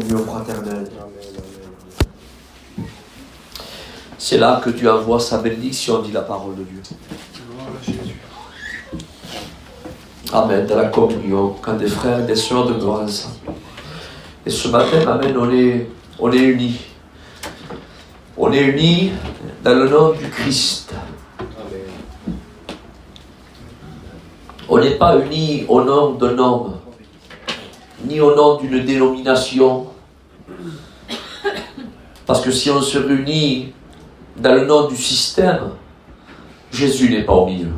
communion fraternelle. C'est là que Dieu envoie sa bénédiction, dit la parole de Dieu. Amen, dans la communion, quand des frères et des sœurs demeurent ensemble. Et ce matin, amen, on est unis. On est unis dans le nom du Christ. On n'est pas unis au nom d'un homme, ni au nom d'une dénomination. Parce que si on se réunit dans le nom du système, Jésus n'est pas au milieu.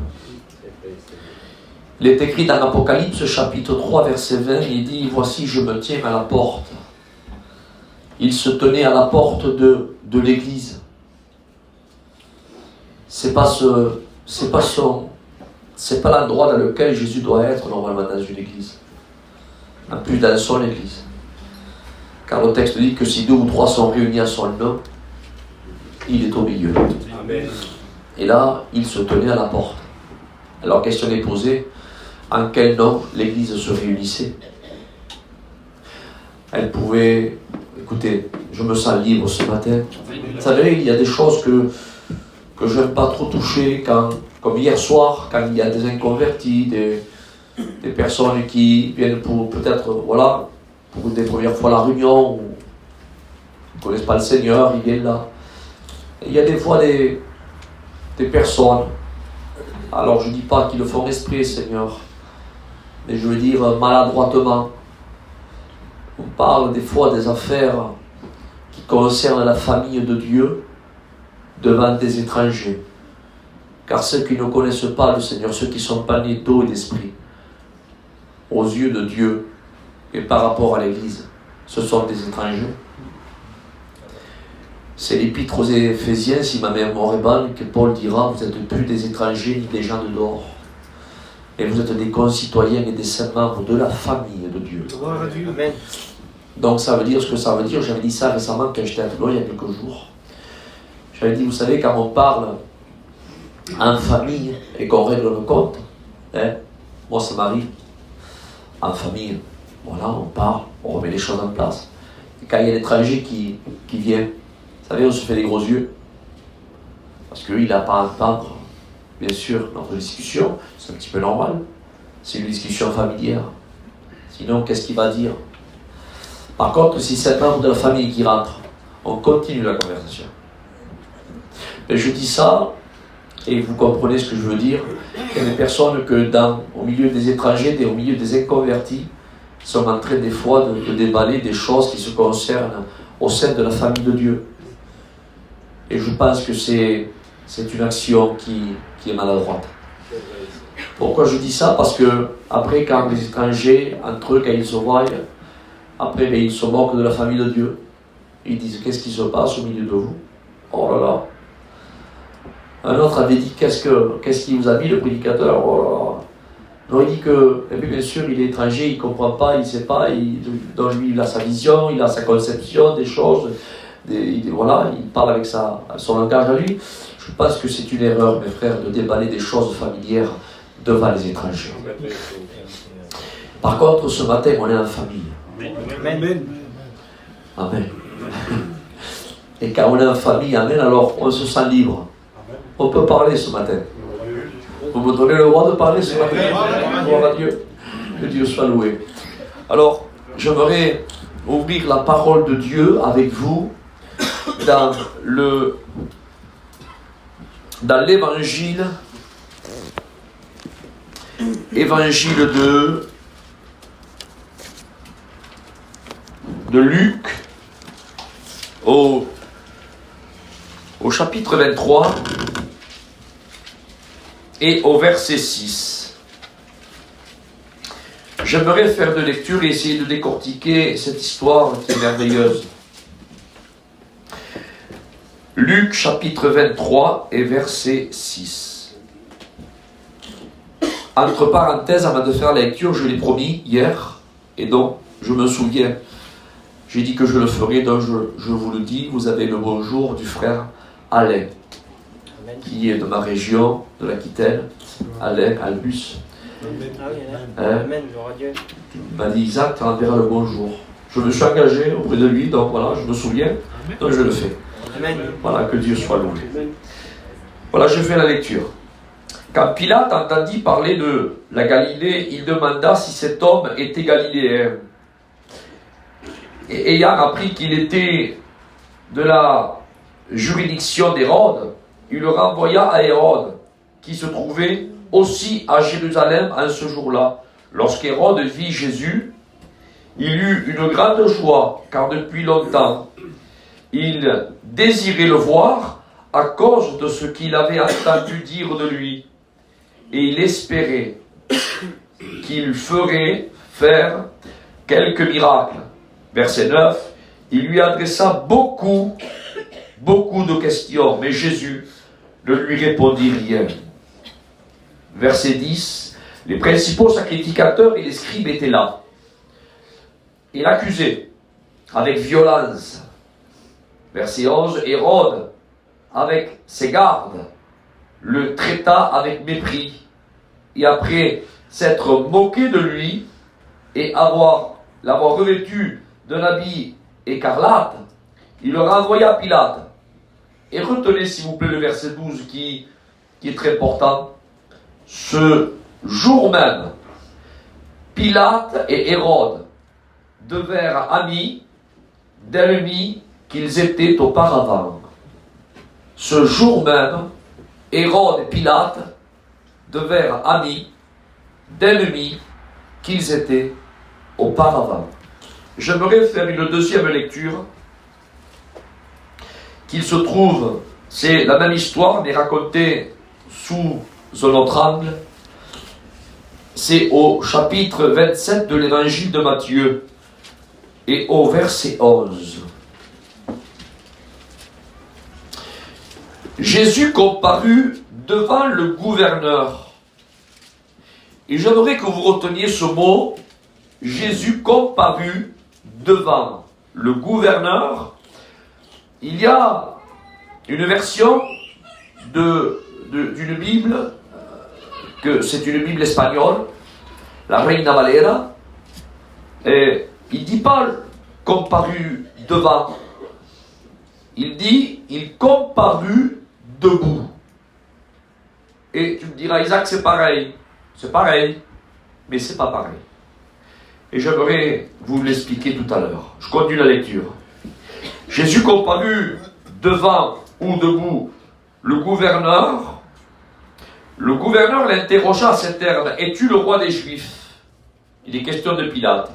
Il est écrit dans l'Apocalypse chapitre 3 verset 20, il dit « Voici je me tiens à la porte ». Il se tenait à la porte de l'église. C'est pas l'endroit dans lequel Jésus doit être normalement dans une église. En plus dans son église. Car le texte dit que si 2 ou 3 sont réunis à son nom, il est au milieu. Amen. Et là, il se tenait à la porte. Alors, question est posée, en quel nom l'église se réunissait? Elle pouvait... Écoutez, je me sens libre ce matin. Vous savez, il y a des choses que je n'aime pas trop toucher, comme hier soir, quand il y a des inconvertis, des personnes qui viennent pour peut-être, voilà, pour des premières fois la réunion, ou ne connaissent pas le Seigneur, ils viennent là. Et il y a des fois des personnes, alors je ne dis pas qu'ils le font exprès, Seigneur, mais je veux dire maladroitement. On parle des fois des affaires qui concernent la famille de Dieu devant des étrangers. Car ceux qui ne connaissent pas le Seigneur, ceux qui ne sont pas nés d'eau et d'esprit, aux yeux de Dieu et par rapport à l'Église, ce sont des étrangers. C'est l'épître aux Éphésiens, si ma mémoire est bonne, que Paul dira, vous n'êtes plus des étrangers ni des gens de dehors. Et vous êtes des concitoyens et des saints membres de la famille de Dieu. Amen. Donc ça veut dire ce que ça veut dire. J'avais dit ça récemment quand j'étais à Toulon il y a quelques jours. J'avais dit, vous savez, quand on parle en famille et qu'on règle le compte, moi ça m'arrive, en famille, voilà, on parle, on remet les choses en place. Et quand il y a l'étranger qui vient, vous savez, on se fait des gros yeux. Parce qu'il n'a pas à entendre, bien sûr, notre discussion, c'est un petit peu normal. C'est une discussion familière. Sinon, qu'est-ce qu'il va dire? Par contre, si c'est un membre de la famille qui rentre, on continue la conversation. Mais je dis ça, et vous comprenez ce que je veux dire. Il y a des personnes que au milieu des étrangers, au milieu des inconvertis, sont en train des fois de déballer des choses qui se concernent au sein de la famille de Dieu. Et je pense que c'est une action qui est maladroite. Pourquoi je dis ça? Parce que après, quand les étrangers, entre eux, quand ils se voient, après, ils se moquent de la famille de Dieu. Ils disent, qu'est-ce qui se passe au milieu de vous? Oh là là. Un autre avait dit, qu'est-ce qui vous a mis, le prédicateur? Oh là là. Non, il dit que, et bien sûr, il est étranger, il ne comprend pas, il ne sait pas, donc lui, il a sa vision, il a sa conception des choses, voilà, il parle avec son langage à lui. Je pense que c'est une erreur, mes frères, de déballer des choses familières devant les étrangers. Par contre, ce matin, on est en famille. Amen. Amen. Et quand on est en famille, amen, alors on se sent libre. On peut parler ce matin. Vous me donnez le droit de parler ce matin? Gloire à Dieu. Que Dieu soit loué. Alors, j'aimerais ouvrir la parole de Dieu avec vous dans l'évangile de Luc au chapitre 23 et au verset 6. J'aimerais faire de lecture et essayer de décortiquer cette histoire qui est merveilleuse. Luc chapitre 23 et verset 6. Entre parenthèses, avant de faire la lecture, je l'ai promis hier, et donc je me souviens. J'ai dit que je le ferai, donc je vous le dis, vous avez le bonjour du frère Alain, qui est de ma région, de l'Aquitaine. Alain, Albus. Amen, gloire à Dieu. Il m'a dit, Isaac, tu enverras le bonjour. Je me suis engagé auprès de lui, donc voilà, je me souviens, donc je le fais. Voilà, que Dieu soit loué. Voilà, je fais la lecture. Quand Pilate entendit parler de la Galilée, il demanda si cet homme était galiléen. Et ayant appris qu'il était de la juridiction d'Hérode, il le renvoya à Hérode, qui se trouvait aussi à Jérusalem en ce jour-là. Lorsqu'Hérode vit Jésus, il eut une grande joie, car depuis longtemps, il désirait le voir à cause de ce qu'il avait entendu dire de lui. Et il espérait qu'il ferait faire quelques miracles. Verset 9, il lui adressa beaucoup de questions, mais Jésus ne lui répondit rien. Verset 10, les principaux sacrificateurs et les scribes étaient là. Il accusait avec violence. Verset 11, Hérode, avec ses gardes, le traita avec mépris. Et après s'être moqué de lui et l'avoir revêtu d'un habit écarlate, il le renvoya à Pilate. Et retenez s'il vous plaît le verset 12 qui est très important. Ce jour même, Pilate et Hérode devinrent amis d'ennemis qu'ils étaient auparavant. Ce jour même, Hérode et Pilate devinrent amis d'ennemis qu'ils étaient auparavant. J'aimerais faire une deuxième lecture qu'il se trouve, c'est la même histoire mais racontée sous un autre angle. C'est au chapitre 27 de l'évangile de Matthieu et au verset 11. Jésus comparut devant le gouverneur. Et j'aimerais que vous reteniez ce mot, Jésus comparut devant le gouverneur. Il y a une version d'une Bible, que c'est une Bible espagnole, la Reina Valera, et il ne dit pas comparut devant, il dit il comparut debout. Et tu me diras, Isaac, c'est pareil, mais c'est pas pareil. Et j'aimerais vous l'expliquer tout à l'heure. Je continue la lecture. Jésus comparut devant ou debout le gouverneur. Le gouverneur l'interrogea à cet terme, es-tu le roi des Juifs? Il est question de Pilate.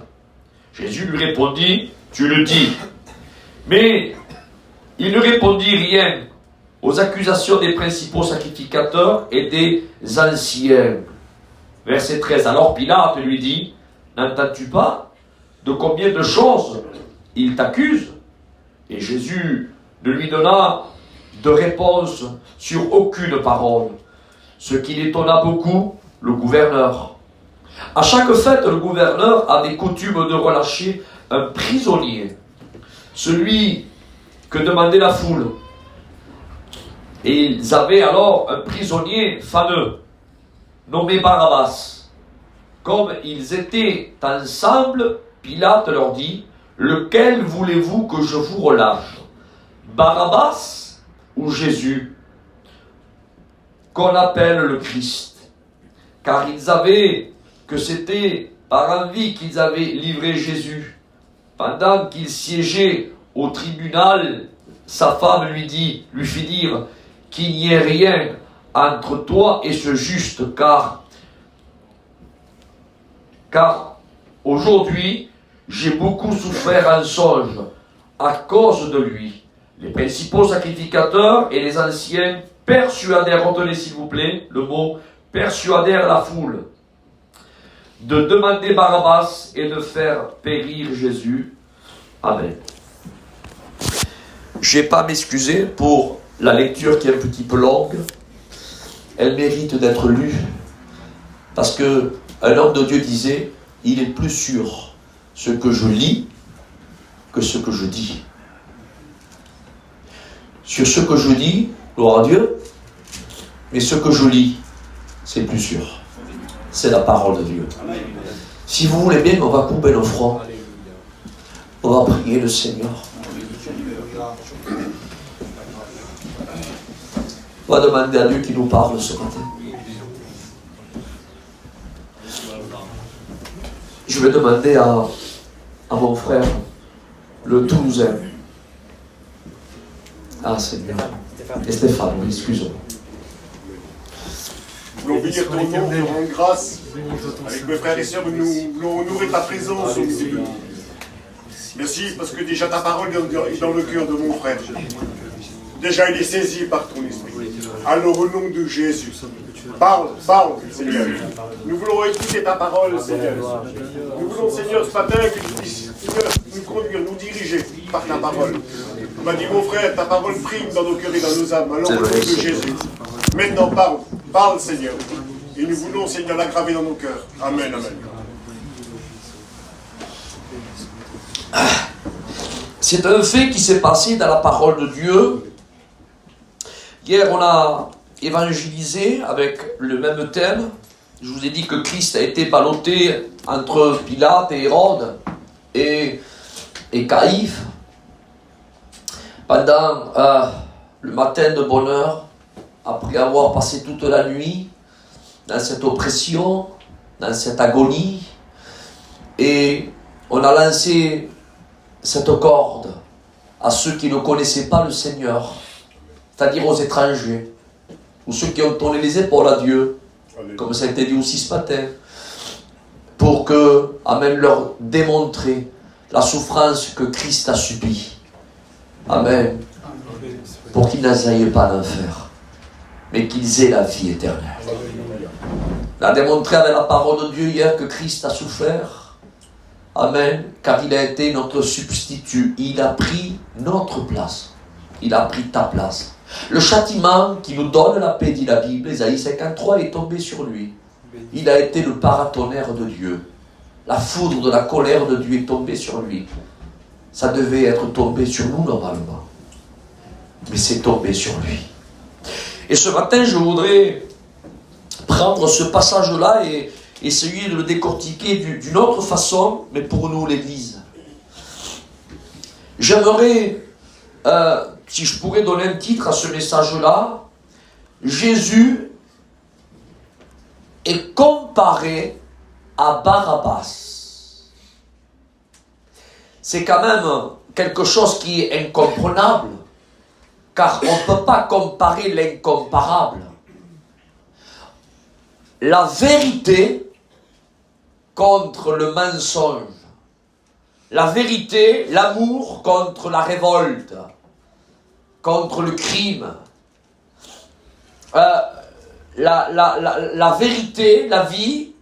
Jésus lui répondit, tu le dis. Mais il ne répondit rien aux accusations des principaux sacrificateurs et des anciens. Verset 13. Alors Pilate lui dit, n'entends-tu pas de combien de choses il t'accuse? Et Jésus ne lui donna de réponse sur aucune parole, ce qui l'étonna beaucoup le gouverneur. À chaque fête, le gouverneur avait coutume de relâcher un prisonnier, celui que demandait la foule. Et ils avaient alors un prisonnier fameux, nommé Barabbas. Comme ils étaient ensemble, Pilate leur dit, lequel voulez-vous que je vous relâche? Barabbas ou Jésus, qu'on appelle le Christ? Car ils avaient que c'était par envie qu'ils avaient livré Jésus. Pendant qu'il siégeait au tribunal, sa femme lui fit dire qu'il n'y ait rien entre toi et ce juste, car aujourd'hui, j'ai beaucoup souffert en songe à cause de lui. Les principaux sacrificateurs et les anciens persuadèrent, retenez s'il vous plaît le mot, persuadèrent la foule de demander Barabbas et de faire périr Jésus. Amen. Je n'ai pas à m'excuser pour la lecture qui est un petit peu longue. Elle mérite d'être lue parce que un homme de Dieu disait, il est plus sûr ce que je lis que ce que je dis. Sur ce que je dis, gloire à Dieu, mais ce que je lis, c'est plus sûr. C'est la parole de Dieu. Si vous voulez bien, on va couper nos fronts. On va prier le Seigneur. On va demander à Dieu qui nous parle ce matin. Je vais demander à mon frère, le Toulousain. Ah Seigneur. Et Stéphane, oui, excuse-moi. Nous voulons bénir ton nom, te rendre grâce. Avec mes frères et sœurs, nous voulons honorer ta présence au milieu. Merci parce que déjà ta parole est dans le cœur de mon frère. Déjà il est saisi par ton esprit. Alors au nom de Jésus, parle, Seigneur. Nous voulons écouter ta parole, Seigneur. Nous voulons, Seigneur, ce matin que tu puisses, Seigneur, nous conduire, nous diriger par ta parole. On m'a dit, mon frère, ta parole prime dans nos cœurs et dans nos âmes. Alors au nom de Jésus. Maintenant, parle, Seigneur. Et nous voulons, Seigneur, l'aggraver dans nos cœurs. Amen, amen. C'est un fait qui s'est passé dans la parole de Dieu. Hier, on a évangélisé avec le même thème. Je vous ai dit que Christ a été ballotté entre Pilate et Hérode et Caïphe pendant le matin de bonne heure, après avoir passé toute la nuit dans cette oppression, dans cette agonie, et on a lancé cette corde à ceux qui ne connaissaient pas le Seigneur, c'est-à-dire aux étrangers, ou ceux qui ont tourné les épaules à Dieu, comme ça a été dit aussi ce matin, pour que, amen, leur démontrer la souffrance que Christ a subie. Amen. Pour qu'ils n'aillent pas en enfer, mais qu'ils aient la vie éternelle. On a démontré avec la parole de Dieu hier que Christ a souffert. Amen. Car il a été notre substitut. Il a pris notre place. Il a pris ta place. Le châtiment qui nous donne la paix, dit la Bible, Ésaïe 53, est tombé sur lui. Il a été le paratonnerre de Dieu. La foudre de la colère de Dieu est tombée sur lui. Ça devait être tombé sur nous normalement. Mais c'est tombé sur lui. Et ce matin, je voudrais prendre ce passage-là et essayer de le décortiquer d'une autre façon, mais pour nous, l'Église. J'aimerais, si je pourrais donner un titre à ce message-là, Jésus est comparé à Barabbas. C'est quand même quelque chose qui est incomprenable, car on ne peut pas comparer l'incomparable. La vérité contre le mensonge. La vérité, l'amour contre la révolte, contre le crime. La vérité, la vie,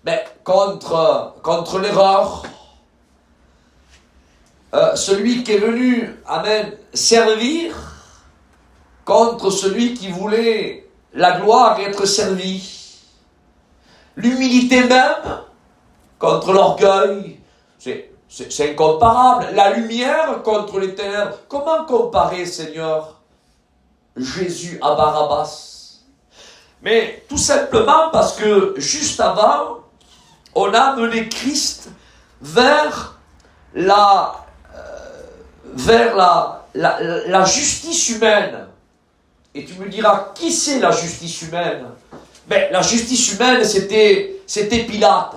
mais contre l'erreur. Celui qui est venu, amen, servir contre celui qui voulait la gloire et être servi. L'humilité même contre l'orgueil. C'est incomparable. La lumière contre les ténèbres. Comment comparer, Seigneur, Jésus à Barabbas? Mais tout simplement parce que juste avant, on a mené Christ vers la justice humaine. Et tu me diras, qui c'est la justice humaine? Ben, la justice humaine, c'était Pilate,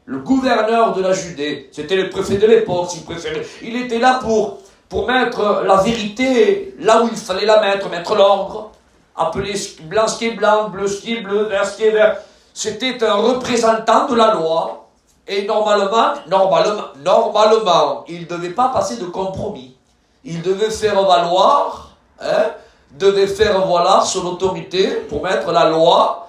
le gouverneur de la Judée. C'était le préfet de l'époque, si vous préférez. Il était là pour mettre la vérité là où il fallait la mettre l'ordre, appeler blanc ce qui est blanc, bleu ce qui est bleu, vert ce qui est vert. C'était un représentant de la loi. Et normalement, il ne devait pas passer de compromis. Il devait faire valoir, son autorité pour mettre la loi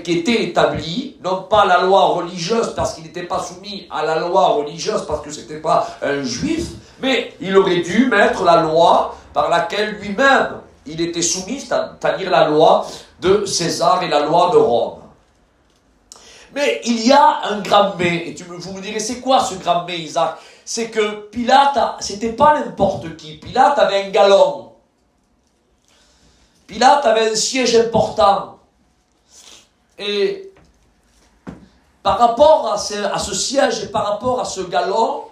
qui était établie, non pas la loi religieuse parce qu'il n'était pas soumis à la loi religieuse parce que c'était pas un juif, mais il aurait dû mettre la loi par laquelle lui-même il était soumis, c'est-à-dire la loi de César et la loi de Rome. Mais il y a un grand mais, et vous me direz, c'est quoi ce grand mais, Isaac? C'est que Pilate, c'était pas n'importe qui. Pilate avait un galon. Pilate avait un siège important. Et par rapport à ce siège et par rapport à ce galon,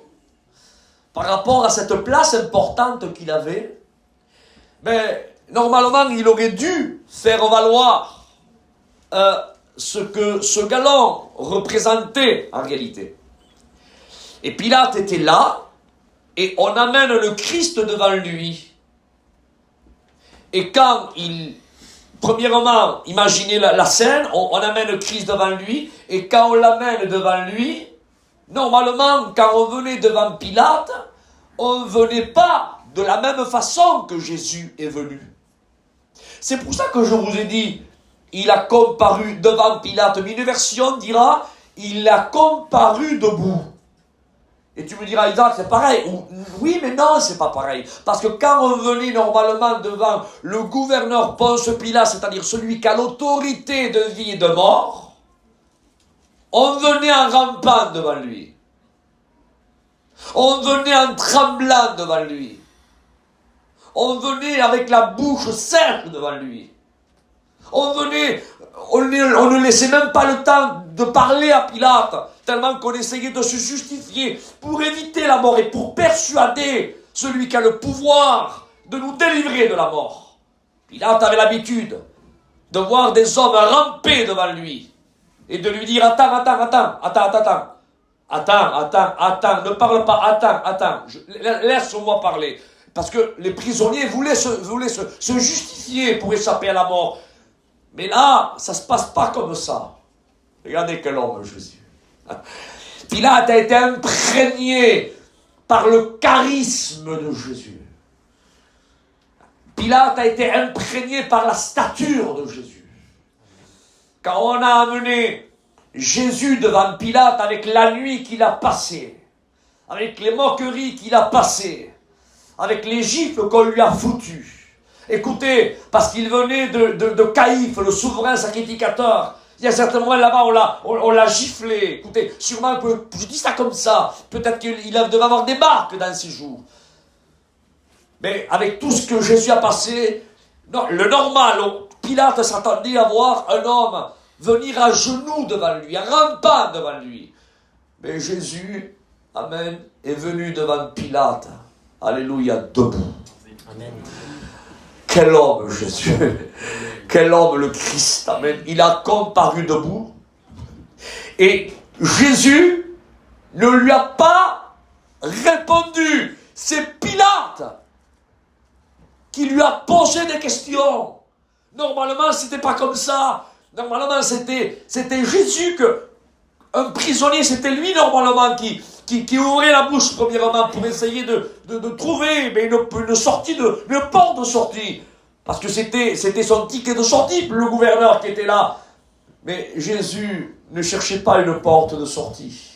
par rapport à cette place importante qu'il avait, normalement, il aurait dû faire valoir ce que ce galant représentait en réalité. Et Pilate était là, et on amène le Christ devant lui. Et quand premièrement, imaginez la scène, on amène le Christ devant lui, et quand on l'amène devant lui, normalement, quand on venait devant Pilate, on ne venait pas de la même façon que Jésus est venu. C'est pour ça que je vous ai dit, il a comparu devant Pilate. Mais une version dira, il a comparu debout. Et tu me diras, Isaac, c'est pareil. Oui, mais non, c'est pas pareil. Parce que quand on venait normalement devant le gouverneur Ponce Pilate, c'est-à-dire celui qui a l'autorité de vie et de mort, on venait en rampant devant lui. On venait en tremblant devant lui. On venait avec la bouche sèche devant lui. On ne laissait même pas le temps de parler à Pilate, tellement qu'on essayait de se justifier pour éviter la mort et pour persuader celui qui a le pouvoir de nous délivrer de la mort. Pilate avait l'habitude de voir des hommes ramper devant lui et de lui dire « Attends, ne parle pas, attends, laisse-moi parler. » Parce que les prisonniers voulaient se justifier pour échapper à la mort. Mais là, ça ne se passe pas comme ça. Regardez quel homme, Jésus. Pilate a été imprégné par le charisme de Jésus. Pilate a été imprégné par la stature de Jésus. Quand on a amené Jésus devant Pilate avec la nuit qu'il a passée, avec les moqueries qu'il a passées, avec les gifles qu'on lui a foutues. Écoutez, parce qu'il venait de Caïphe, le souverain sacrificateur. Il y a certains moments là-bas, on l'a giflé. Écoutez, sûrement, je dis ça comme ça, peut-être qu'il devait avoir des marques dans ses jours. Mais avec tout ce que Jésus a passé, non, le normal, Pilate s'attendait à voir un homme venir à genoux devant lui, rampant devant lui. Mais Jésus, amen, est venu devant Pilate. Alléluia, debout. Amen. Quel homme, Jésus. Quel homme, le Christ. Amen. Il a comparu debout. Et Jésus ne lui a pas répondu. C'est Pilate qui lui a posé des questions. Normalement, c'était pas comme ça. Normalement, c'était Jésus un prisonnier, c'était lui normalement qui ouvrait la bouche premièrement pour essayer de trouver une sortie, une porte de sortie. Parce que c'était son ticket de sortie, le gouverneur qui était là. Mais Jésus ne cherchait pas une porte de sortie.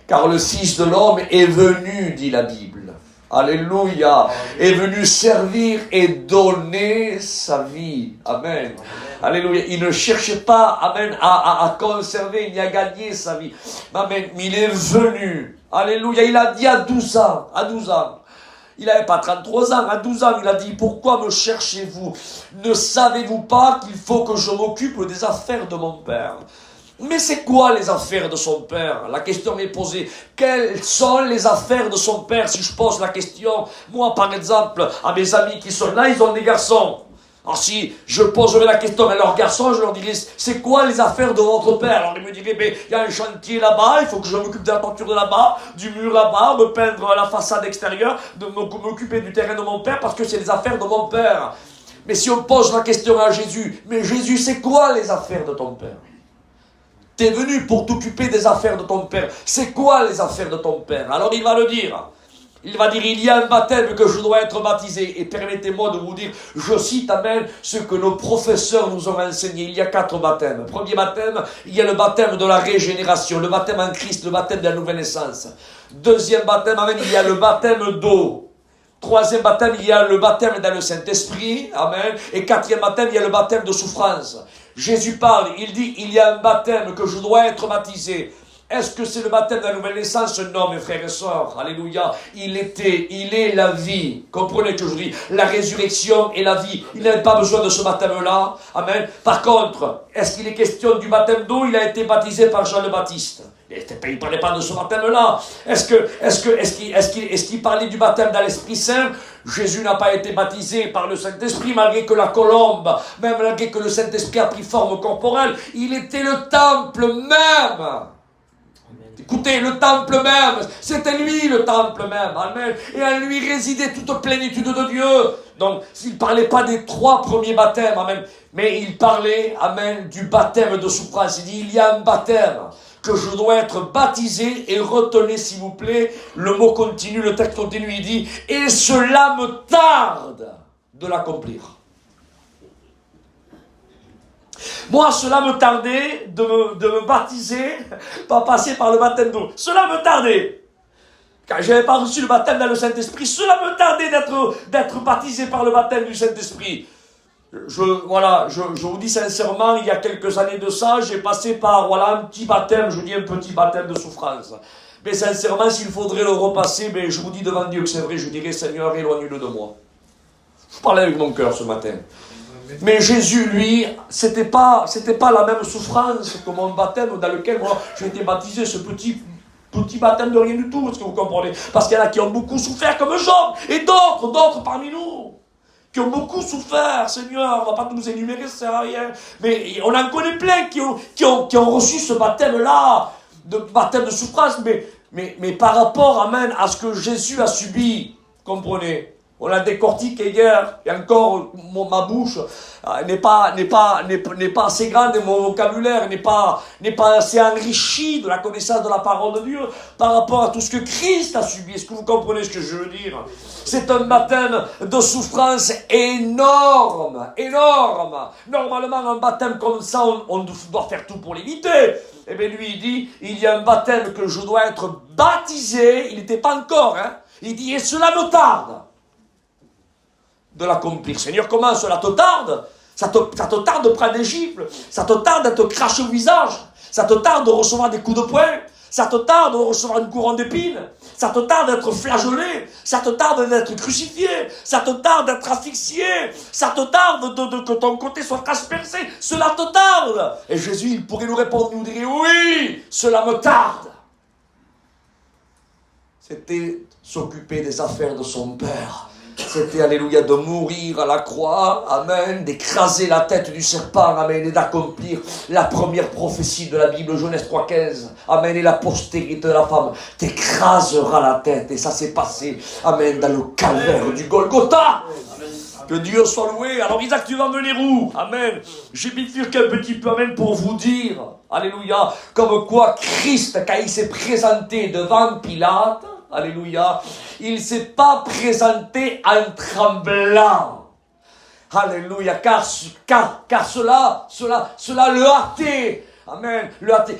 Car le Fils de l'homme est venu, dit la Bible. Alléluia. Est venu servir et donner sa vie. Amen. Alléluia. Il ne cherchait pas, amen, à conserver ni à gagner sa vie. Amen. Mais il est venu. Alléluia. Il a dit à 12 ans. Il n'avait pas 33 ans. À 12 ans, il a dit, pourquoi me cherchez-vous? Ne savez-vous pas qu'il faut que je m'occupe des affaires de mon Père? Mais c'est quoi les affaires de son père? La question est posée. Quelles sont les affaires de son père? Si je pose la question, moi par exemple, à mes amis qui sont là, ils ont des garçons. Alors si je poserais la question à leurs garçons, je leur dirais, c'est quoi les affaires de votre père? Alors ils me diraient, il y a un chantier là-bas, il faut que je m'occupe de la peinture de là-bas, du mur là-bas, me peindre la façade extérieure, de m'occuper du terrain de mon père, parce que c'est les affaires de mon père. Mais si on pose la question à Jésus, mais Jésus, c'est quoi les affaires de ton père? T'es venu pour t'occuper des affaires de ton père. C'est quoi les affaires de ton père? Alors il va le dire. Il va dire, il y a un baptême que je dois être baptisé. Et permettez-moi de vous dire, je cite, amen, ce que nos professeurs nous ont enseigné. Il y a 4 baptêmes. Premier baptême, il y a le baptême de la régénération, le baptême en Christ, le baptême de la nouvelle naissance. Deuxième baptême, amen, il y a le baptême d'eau. Troisième baptême, il y a le baptême dans le Saint-Esprit. Amen. Et quatrième baptême, il y a le baptême de souffrance. Jésus parle, il dit, il y a un baptême que je dois être baptisé. Est-ce que c'est le baptême de la nouvelle naissance? Non, mes frères et sœurs. Il est la vie. Comprenez que je dis, la résurrection et la vie. Il n'avait pas besoin de ce baptême-là. Amen. Par contre, est-ce qu'il est question du baptême d'eau? Il a été baptisé par Jean le Baptiste. Il ne parlait pas de ce baptême-là. Est-ce qu'il parlait du baptême dans l'Esprit Saint? Jésus n'a pas été baptisé par le Saint-Esprit, malgré que la colombe, même malgré que le Saint-Esprit a pris forme corporelle. Il était le temple même. Écoutez, le temple même, c'était lui le temple même, amen. Et en lui résidait toute plénitude de Dieu. Donc, il ne parlait pas des 3 premiers baptêmes, amen. Mais il parlait, amen, du baptême de souffrance. Il dit, il y a un baptême que je dois être baptisé, et retenez s'il vous plaît, le mot continue, le texte continue, il dit, et cela me tarde de l'accomplir. Moi, cela me tardait de me baptiser, pas passer par le baptême d'eau. Cela me tardait. Quand je n'avais pas reçu le baptême dans le Saint-Esprit, cela me tardait d'être baptisé par le baptême du Saint-Esprit. Je vous dis sincèrement, il y a quelques années de ça, j'ai passé par un petit baptême, je dis un petit baptême de souffrance. Mais sincèrement, s'il faudrait le repasser, mais je vous dis devant Dieu que c'est vrai, je dirais, Seigneur, éloigne-le de moi. Je parlais avec mon cœur ce matin. Mais Jésus, lui, c'était pas la même souffrance que mon baptême dans lequel moi j'ai été baptisé, ce petit baptême de rien du tout, est-ce que vous comprenez? Parce qu'il y en a qui ont beaucoup souffert comme Job, et d'autres parmi nous, qui ont beaucoup souffert, Seigneur, on ne va pas tous nous énumérer, ça sert à rien, mais on en connaît plein qui ont reçu ce baptême-là, de baptême de souffrance, mais par rapport, amen, à ce que Jésus a subi, comprenez? On l'a décortiqué hier, et encore ma bouche n'est pas assez grande, et mon vocabulaire n'est pas assez enrichi de la connaissance de la parole de Dieu par rapport à tout ce que Christ a subi. Est-ce que vous comprenez ce que je veux dire? C'est un baptême de souffrance énorme. Normalement, un baptême comme ça, on doit faire tout pour l'éviter. Eh bien, lui, il dit, il y a un baptême que je dois être baptisé, il n'était pas encore, il dit, et cela me tarde de l'accomplir. Seigneur, comment cela te tarde? Ça te tarde de prendre des gifles, ça te tarde d'être craché au visage, ça te tarde de recevoir des coups de poing, ça te tarde de recevoir une couronne d'épines, ça te tarde d'être flagellé, ça te tarde d'être crucifié, ça te tarde d'être asphyxié, ça te tarde que ton côté soit transpercé, cela te tarde. Et Jésus, il pourrait nous répondre, il nous dirait, oui, cela me tarde. C'était s'occuper des affaires de son Père. C'était, alléluia, de mourir à la croix, amen, d'écraser la tête du serpent, amen, et d'accomplir la première prophétie de la Bible, Genèse 3,15, amen, et la postérité de la femme t'écrasera la tête, et ça s'est passé, amen, dans le calvaire du Golgotha. Que Dieu soit loué. Alors Isaac, tu vas venir où? Amen. J'ai bifurqué un petit peu, amen, pour vous dire, alléluia, comme quoi Christ, quand il s'est présenté devant Pilate, alléluia, il ne s'est pas présenté en tremblant. Alléluia, car cela le hâtait. Amen.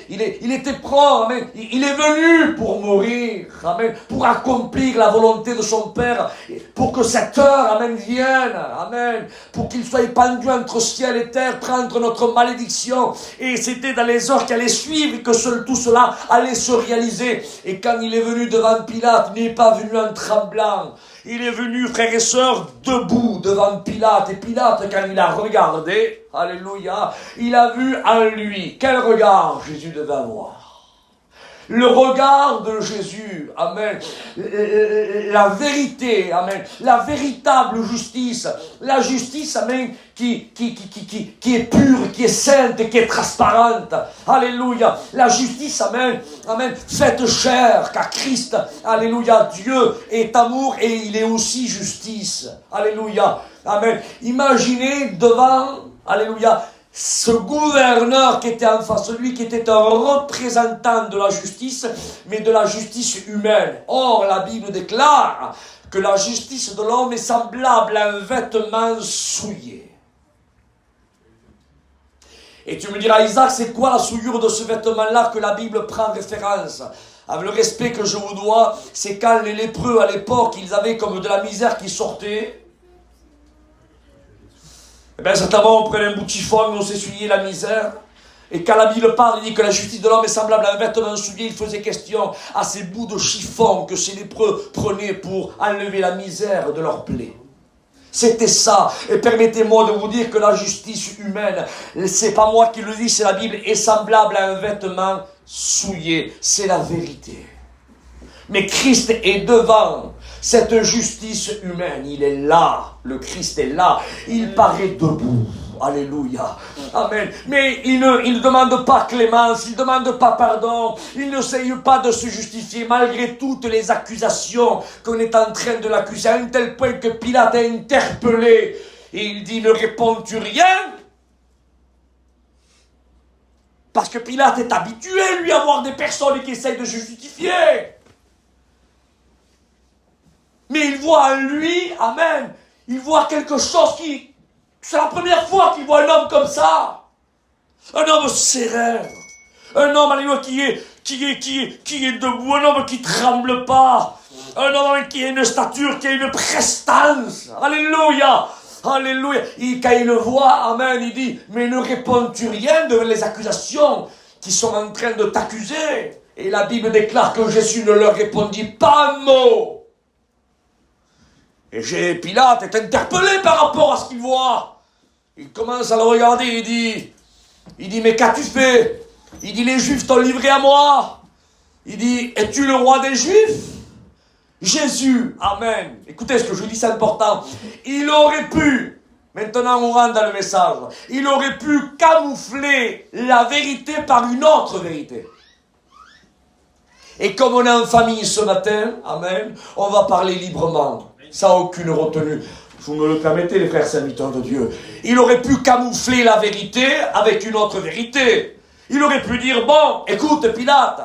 Il était prêt, amen. Il est venu pour mourir, amen, pour accomplir la volonté de son Père, pour que cette heure, amen, vienne, amen, pour qu'il soit pendu entre ciel et terre, prendre notre malédiction. Et c'était dans les heures qui allaient suivre que tout cela allait se réaliser. Et quand il est venu devant Pilate, il n'est pas venu en tremblant. Il est venu, frères et sœurs, debout devant Pilate. Et Pilate, quand il a regardé, alléluia, il a vu en lui. Quel regard Jésus devait avoir? Le regard de Jésus, amen, la vérité, amen, la véritable justice, la justice, amen, qui est pure, qui est sainte, qui est transparente, alléluia, la justice, amen, faite chair, car Christ, alléluia, Dieu est amour et il est aussi justice, alléluia, amen. Imaginez devant, alléluia, ce gouverneur qui était en face de lui, qui était un représentant de la justice, mais de la justice humaine. Or, la Bible déclare que la justice de l'homme est semblable à un vêtement souillé. Et tu me diras, Isaac, c'est quoi la souillure de ce vêtement-là que la Bible prend référence? Avec le respect que je vous dois, c'est quand les lépreux à l'époque, ils avaient comme de la misère qui sortait. Eh bien, certainement, on prenait un bout de chiffon, on s'essuyait la misère. Et quand la Bible parle, il dit que la justice de l'homme est semblable à un vêtement souillé, il faisait question à ces bouts de chiffon que ces lépreux prenaient pour enlever la misère de leurs plaies. C'était ça. Et permettez-moi de vous dire que la justice humaine, c'est pas moi qui le dis, c'est la Bible, est semblable à un vêtement souillés. C'est la vérité. Mais Christ est devant cette justice humaine. Il est là. Le Christ est là. Il paraît debout. Alléluia. Amen. Mais il ne demande pas clémence, il ne demande pas pardon, il n'essaye pas de se justifier malgré toutes les accusations qu'on est en train de l'accuser, à un tel point que Pilate est interpellé. Et il dit, ne réponds-tu rien? Parce que Pilate est habitué, lui, à voir des personnes qui essayent de se justifier. Mais il voit en lui, amen, il voit quelque chose qui... C'est la première fois qu'il voit un homme comme ça. Un homme serein. Un homme, alléluia, qui est debout. Un homme qui tremble pas. Un homme qui a une stature, qui a une prestance. Alléluia. Alléluia. Et quand il le voit, amen, il dit, mais ne réponds-tu rien devant les accusations qui sont en train de t'accuser? Et la Bible déclare que Jésus ne leur répondit pas un mot. Et Pilate est interpellé par rapport à ce qu'il voit. Il commence à le regarder, il dit, mais qu'as-tu fait? Il dit, les Juifs t'ont livré à moi. Il dit, es-tu le roi des Juifs? Jésus, amen. Écoutez ce que je dis, c'est important. Il aurait pu, maintenant on rentre dans le message, il aurait pu camoufler la vérité par une autre vérité. Et comme on est en famille ce matin, amen, on va parler librement, sans aucune retenue. Vous me le permettez, les frères serviteurs de Dieu. Il aurait pu camoufler la vérité avec une autre vérité. Il aurait pu dire, bon, écoute, Pilate,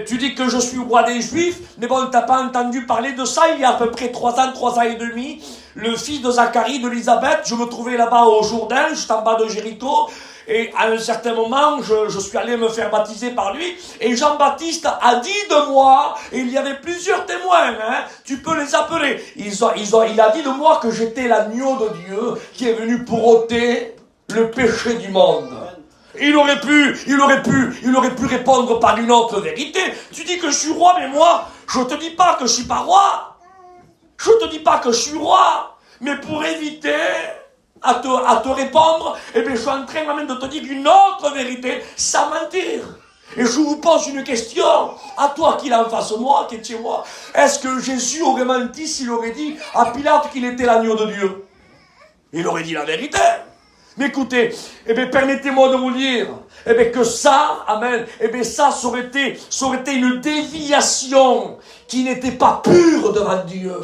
tu dis que je suis roi des Juifs, mais bon, t'as pas entendu parler de ça il y a à peu près 3 ans et demi. Le fils de Zacharie, d'Élisabeth, je me trouvais là-bas au Jourdain, juste en bas de Jéricho, et à un certain moment, je suis allé me faire baptiser par lui, et Jean-Baptiste a dit de moi, et il y avait plusieurs témoins, hein, tu peux les appeler. Il a dit de moi que j'étais l'agneau de Dieu qui est venu pour ôter le péché du monde. Il aurait pu répondre par une autre vérité. Tu dis que je suis roi, mais moi, je te dis pas que je suis pas roi. Je te dis pas que je suis roi. Mais pour éviter à te répondre, eh bien, je suis en train même de te dire une autre vérité, sans mentir. Et je vous pose une question, à toi qui est en face de moi, qui est chez moi. Est-ce que Jésus aurait menti s'il aurait dit à Pilate qu'il était l'agneau de Dieu? Il aurait dit la vérité. Mais écoutez, eh bien, permettez-moi de vous dire, eh bien, que ça, amen, eh bien, ça aurait été une déviation qui n'était pas pure devant Dieu.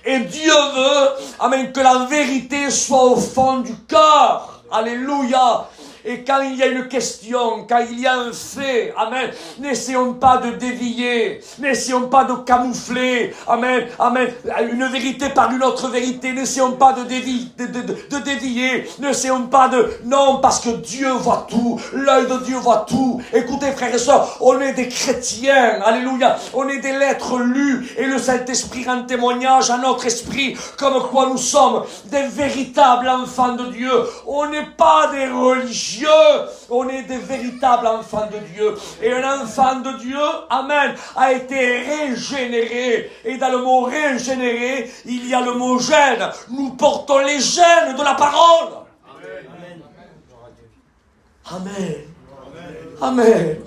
Et Dieu veut, amen, que la vérité soit au fond du cœur. Alléluia. Et quand il y a une question, quand il y a un fait, amen, n'essayons pas de dévier, n'essayons pas de camoufler, amen, amen, une vérité par une autre vérité, n'essayons pas de dévier, n'essayons pas de... Non, parce que Dieu voit tout, l'œil de Dieu voit tout. Écoutez, frères et sœurs, on est des chrétiens, alléluia, on est des lettres lues, et le Saint-Esprit rend témoignage à notre esprit, comme quoi nous sommes des véritables enfants de Dieu. On n'est pas des religieux, on est des véritables enfants de Dieu. Et un enfant de Dieu, amen, a été régénéré. Et dans le mot régénéré, il y a le mot gène. Nous portons les gènes de la parole. Amen. Amen. Amen.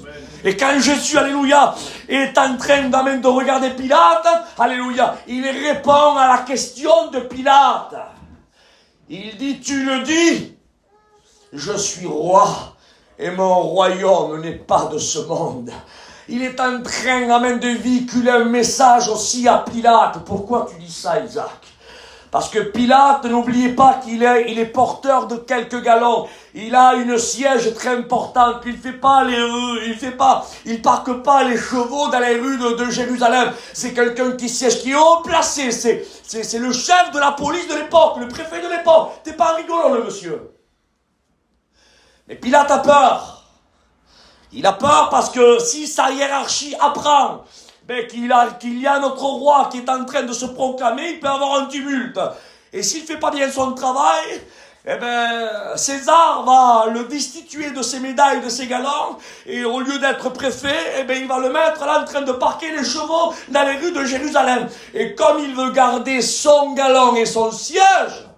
Et quand Jésus, alléluia, est en train d'amen de regarder Pilate, alléluia, il répond à la question de Pilate. Il dit, tu le dis, je suis roi et mon royaume n'est pas de ce monde. Il est en train, amen, de véhiculer un message aussi à Pilate. Pourquoi tu dis ça, Isaac? Parce que Pilate, n'oubliez pas qu'il est porteur de quelques galons. Il a une siège très importante. Il parque pas les chevaux dans les rues de Jérusalem. C'est quelqu'un qui siège, qui est haut placé. C'est le chef de la police de l'époque, le préfet de l'époque. T'es pas rigolo, le monsieur. Et Pilate a peur. Il a peur parce que si sa hiérarchie apprend qu'il y a notre roi qui est en train de se proclamer, il peut avoir un tumulte. Et s'il ne fait pas bien son travail, eh ben, César va le destituer de ses médailles, de ses galons, et au lieu d'être préfet, eh ben, il va le mettre là en train de parquer les chevaux dans les rues de Jérusalem. Et comme il veut garder son galon et son siège,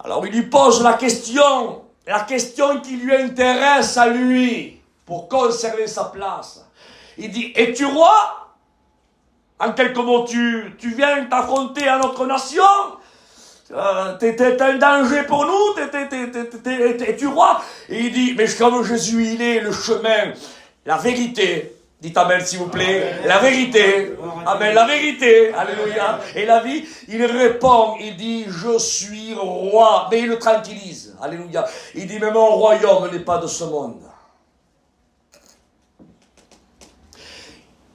alors il lui pose la question, la question qui lui intéresse à lui, pour conserver sa place, il dit, es-tu roi? En quelques mots, tu viens t'affronter à notre nation? T'es un danger pour nous? Es-tu roi? Et il dit, mais comme Jésus, il est le chemin, la vérité. Dites amen s'il vous plaît. Amen. La vérité. Amen. La vérité. Alléluia. Et la vie, il répond, il dit, je suis roi. Mais il le tranquillise. Alléluia. Il dit, mais mon royaume n'est pas de ce monde.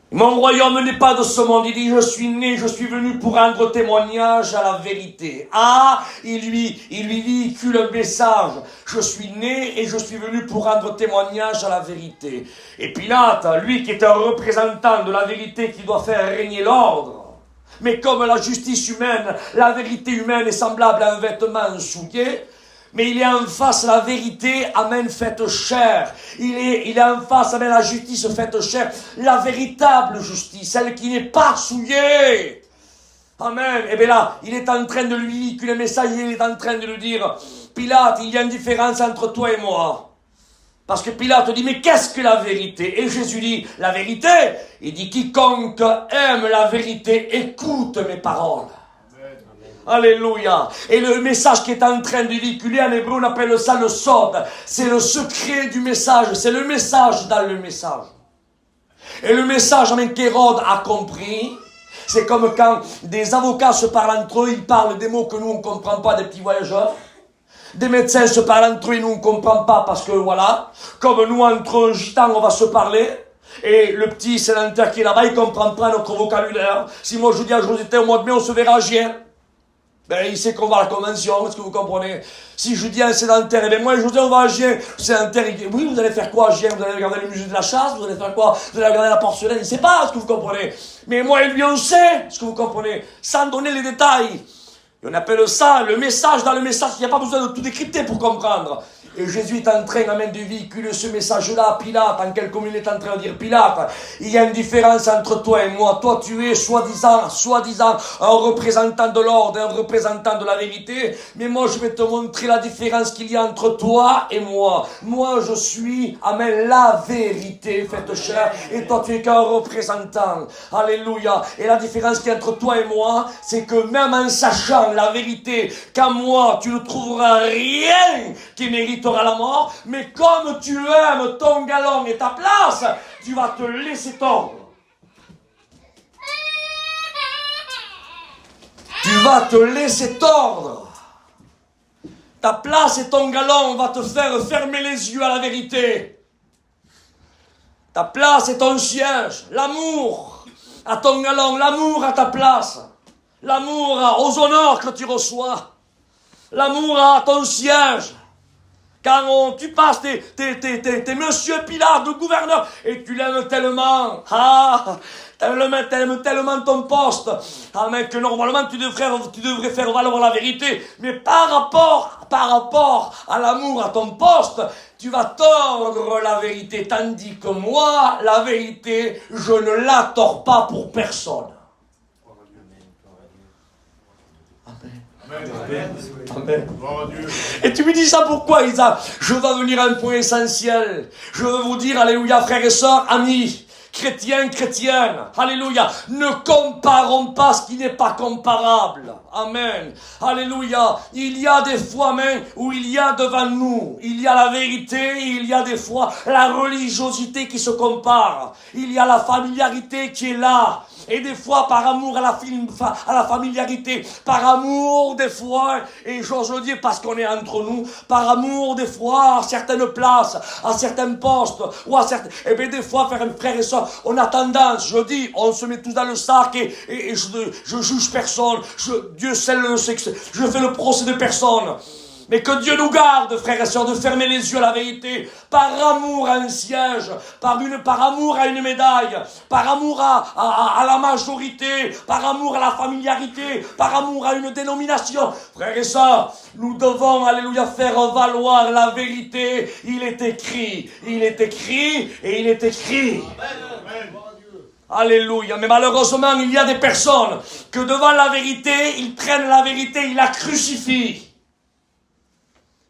Mon royaume n'est pas de ce monde. Il dit, je suis né, je suis venu pour rendre témoignage à la vérité. Ah, il lui véhicule un message. Je suis né et je suis venu pour rendre témoignage à la vérité. Et Pilate, lui qui est un représentant de la vérité qui doit faire régner l'ordre. Mais comme la justice humaine, la vérité humaine est semblable à un vêtement souillé, mais il est en face la vérité, amen, faite chair. Il est en face, amen, la justice faite chair. La véritable justice, celle qui n'est pas souillée. Amen. Et bien là, il est en train de lui véhiculer le message, il est en train de lui dire, Pilate, il y a une différence entre toi et moi. Parce que Pilate dit, mais qu'est-ce que la vérité? Et Jésus dit, la vérité, il dit, quiconque aime la vérité, écoute mes paroles. Alléluia. Et le message qui est en train de véhiculer, en hébreu, on appelle ça le sod. C'est le secret du message. C'est le message dans le message. Et le message, qu'Hérode a compris, c'est comme quand des avocats se parlent entre eux, ils parlent des mots que nous, on ne comprend pas, des petits voyageurs. Des médecins se parlent entre eux, et nous, on ne comprend pas parce que, voilà, comme nous, entre gitans, on va se parler. Et le petit sédentaire qui est là-bas, il ne comprend pas notre vocabulaire. Si moi, je dis à José, au mois de mai, on se verra à Gien. Ben, il sait qu'on va à la convention, est-ce que vous comprenez? Si je dis à un sédentaire, eh bien moi, je dis, on va à Gien, le sédentaire, il dit, oui, vous allez faire quoi à Gien? Vous allez regarder le musée de la chasse? Vous allez faire quoi? Vous allez regarder la porcelaine? Il ne sait pas, est-ce que vous comprenez? Mais moi et lui, on sait, est-ce que vous comprenez? Sans donner les détails. Et on appelle ça le message dans le message, il n'y a pas besoin de tout décrypter pour comprendre. Et Jésus est en train, de véhiculer ce message-là à Pilate, en quelques minutes, il est en train de dire, Pilate, il y a une différence entre toi et moi. Toi, tu es soi-disant, un représentant de l'ordre, un représentant de la vérité. Mais moi, je vais te montrer la différence qu'il y a entre toi et moi. Moi, je suis, amen, la vérité faite chair. Et toi, tu es qu'un représentant. Alléluia. Et la différence qu'il y a entre toi et moi, c'est que même en sachant la vérité, qu'en moi, tu ne trouveras rien qui mérite la mort, mais comme tu aimes ton galon et ta place, tu vas te laisser tordre. Tu vas te laisser tordre. Ta place et ton galon va te faire fermer les yeux à la vérité. Ta place et ton siège, l'amour à ton galon, l'amour à ta place, l'amour aux honneurs que tu reçois, l'amour à ton siège. Quand tu passes tes monsieur Pilate, le gouverneur, et tu l'aimes tellement, t'aimes tellement ton poste, mais que normalement tu devrais faire valoir la vérité, mais par rapport à l'amour à ton poste, tu vas tordre la vérité, tandis que moi, la vérité, je ne la tords pas pour personne. Amen. Amen. Et tu me dis ça pourquoi, Isaac? Je vais venir à un point essentiel. Je veux vous dire, alléluia, frères et sœurs, amis, chrétiens, chrétiennes, alléluia, ne comparons pas ce qui n'est pas comparable. Amen. Alléluia. Il y a des fois, amen, où il y a devant nous, il y a la vérité, et il y a des fois la religiosité qui se compare. Il y a la familiarité qui est là. Et des fois, par amour à la familiarité, par amour des fois, et j'ose le dire parce qu'on est entre nous, par amour des fois à certaines places, à certains postes, ou à certains... Et bien des fois, frères et sœurs, on a tendance, je dis, on se met tous dans le sac et je juge personne. Dieu seul le sait, je fais le procès de personne. Mais que Dieu nous garde, frères et sœurs, de fermer les yeux à la vérité, par amour à un siège, par amour à une médaille, par amour à la majorité, par amour à la familiarité, par amour à une dénomination. Frères et sœurs, nous devons, alléluia, faire valoir la vérité. Il est écrit, et il est écrit. Amen. Alléluia. Mais malheureusement, il y a des personnes que devant la vérité, ils prennent la vérité, ils la crucifient.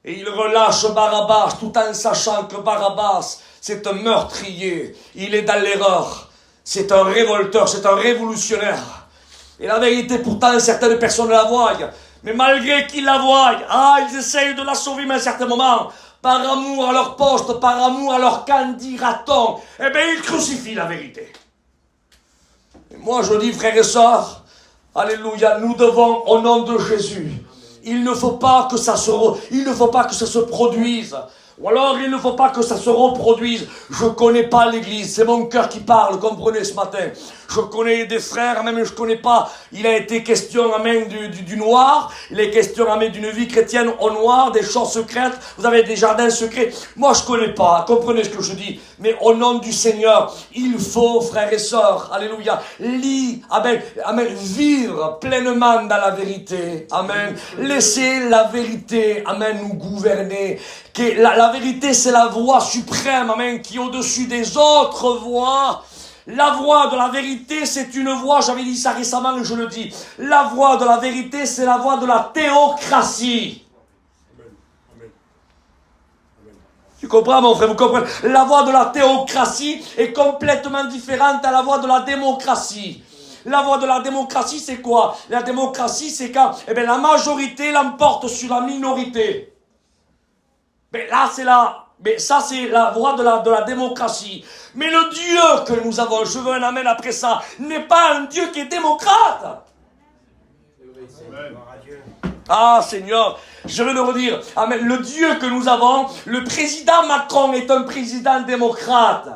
Et il relâche Barabbas tout en sachant que Barabbas, c'est un meurtrier. Il est dans l'erreur. C'est un révolteur, c'est un révolutionnaire. Et la vérité, pourtant, certaines personnes la voient. Mais malgré qu'ils la voient, ils essayent de la sauver, mais à certains moments, par amour à leur poste, par amour à leur candidaton, eh bien, ils crucifient la vérité. Et moi, je dis, frères et sœurs, alléluia, nous devons, au nom de Jésus, il ne faut pas que ça se produise. Ou alors, il ne faut pas que ça se reproduise. Je ne connais pas l'église. C'est mon cœur qui parle, comprenez, ce matin. Je connais des frères, même je ne connais pas. Il a été question, amen, du noir. Il est question, amen, d'une vie chrétienne au noir, des choses secrètes. Vous avez des jardins secrets. Moi, je ne connais pas. Comprenez ce que je dis. Mais au nom du Seigneur, il faut, frères et sœurs, alléluia, vivre pleinement dans la vérité. Amen. Laissez la vérité, amen, nous gouverner. La vérité, c'est la voie suprême, amen, qui est au-dessus des autres voies. La voie de la vérité, c'est une voie, j'avais dit ça récemment et je le dis. La voie de la vérité, c'est la voie de la théocratie. Amen. Tu comprends, mon frère, vous comprenez? La voie de la théocratie est complètement différente à la voie de la démocratie. La voie de la démocratie, c'est quoi? La démocratie, c'est quand la majorité l'emporte sur la minorité. Mais là, ça, c'est la voie de la démocratie. Mais le Dieu que nous avons, je veux un amen après ça, n'est pas un Dieu qui est démocrate. Ah, Seigneur, je veux le redire. Amen. Le Dieu que nous avons, le président Macron est un président démocrate.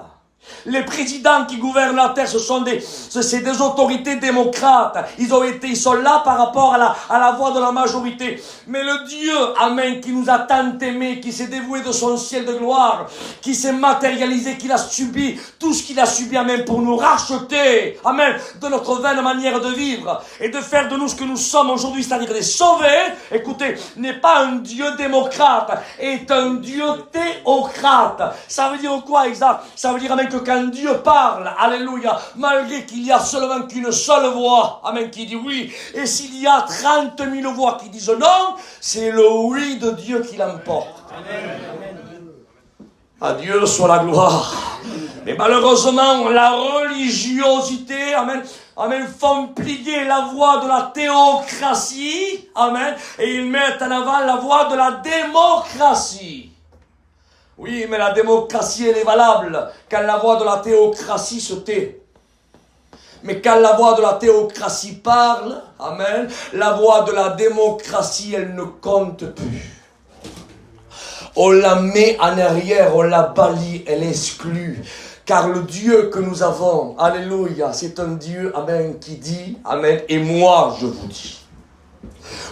Les présidents qui gouvernent la terre, c'est des autorités démocrates. Ils sont là par rapport à la voix de la majorité. Mais le Dieu, amen, qui nous a tant aimés, qui s'est dévoué de son ciel de gloire, qui s'est matérialisé, qui a subi tout ce qu'il a subi, amen, pour nous racheter, amen, de notre vaine manière de vivre et de faire de nous ce que nous sommes aujourd'hui, c'est-à-dire des sauvés. Écoutez, n'est pas un Dieu démocrate, est un Dieu théocrate. Ça veut dire quoi exact? Ça veut dire, amen, que quand Dieu parle, alléluia, malgré qu'il y a seulement qu'une seule voix, amen, qui dit oui, et s'il y a 30 000 voix qui disent non, c'est le oui de Dieu qui l'emporte. À Dieu soit la gloire. Mais malheureusement, la religiosité, amen, font plier la voie de la théocratie, amen, et ils mettent en avant la voie de la démocratie. Oui, mais la démocratie, elle est valable quand la voix de la théocratie se tait. Mais quand la voix de la théocratie parle, amen, la voix de la démocratie, elle ne compte plus. On la met en arrière, on la bannit, elle est exclue. Car le Dieu que nous avons, alléluia, c'est un Dieu, amen, qui dit, amen, et moi je vous dis.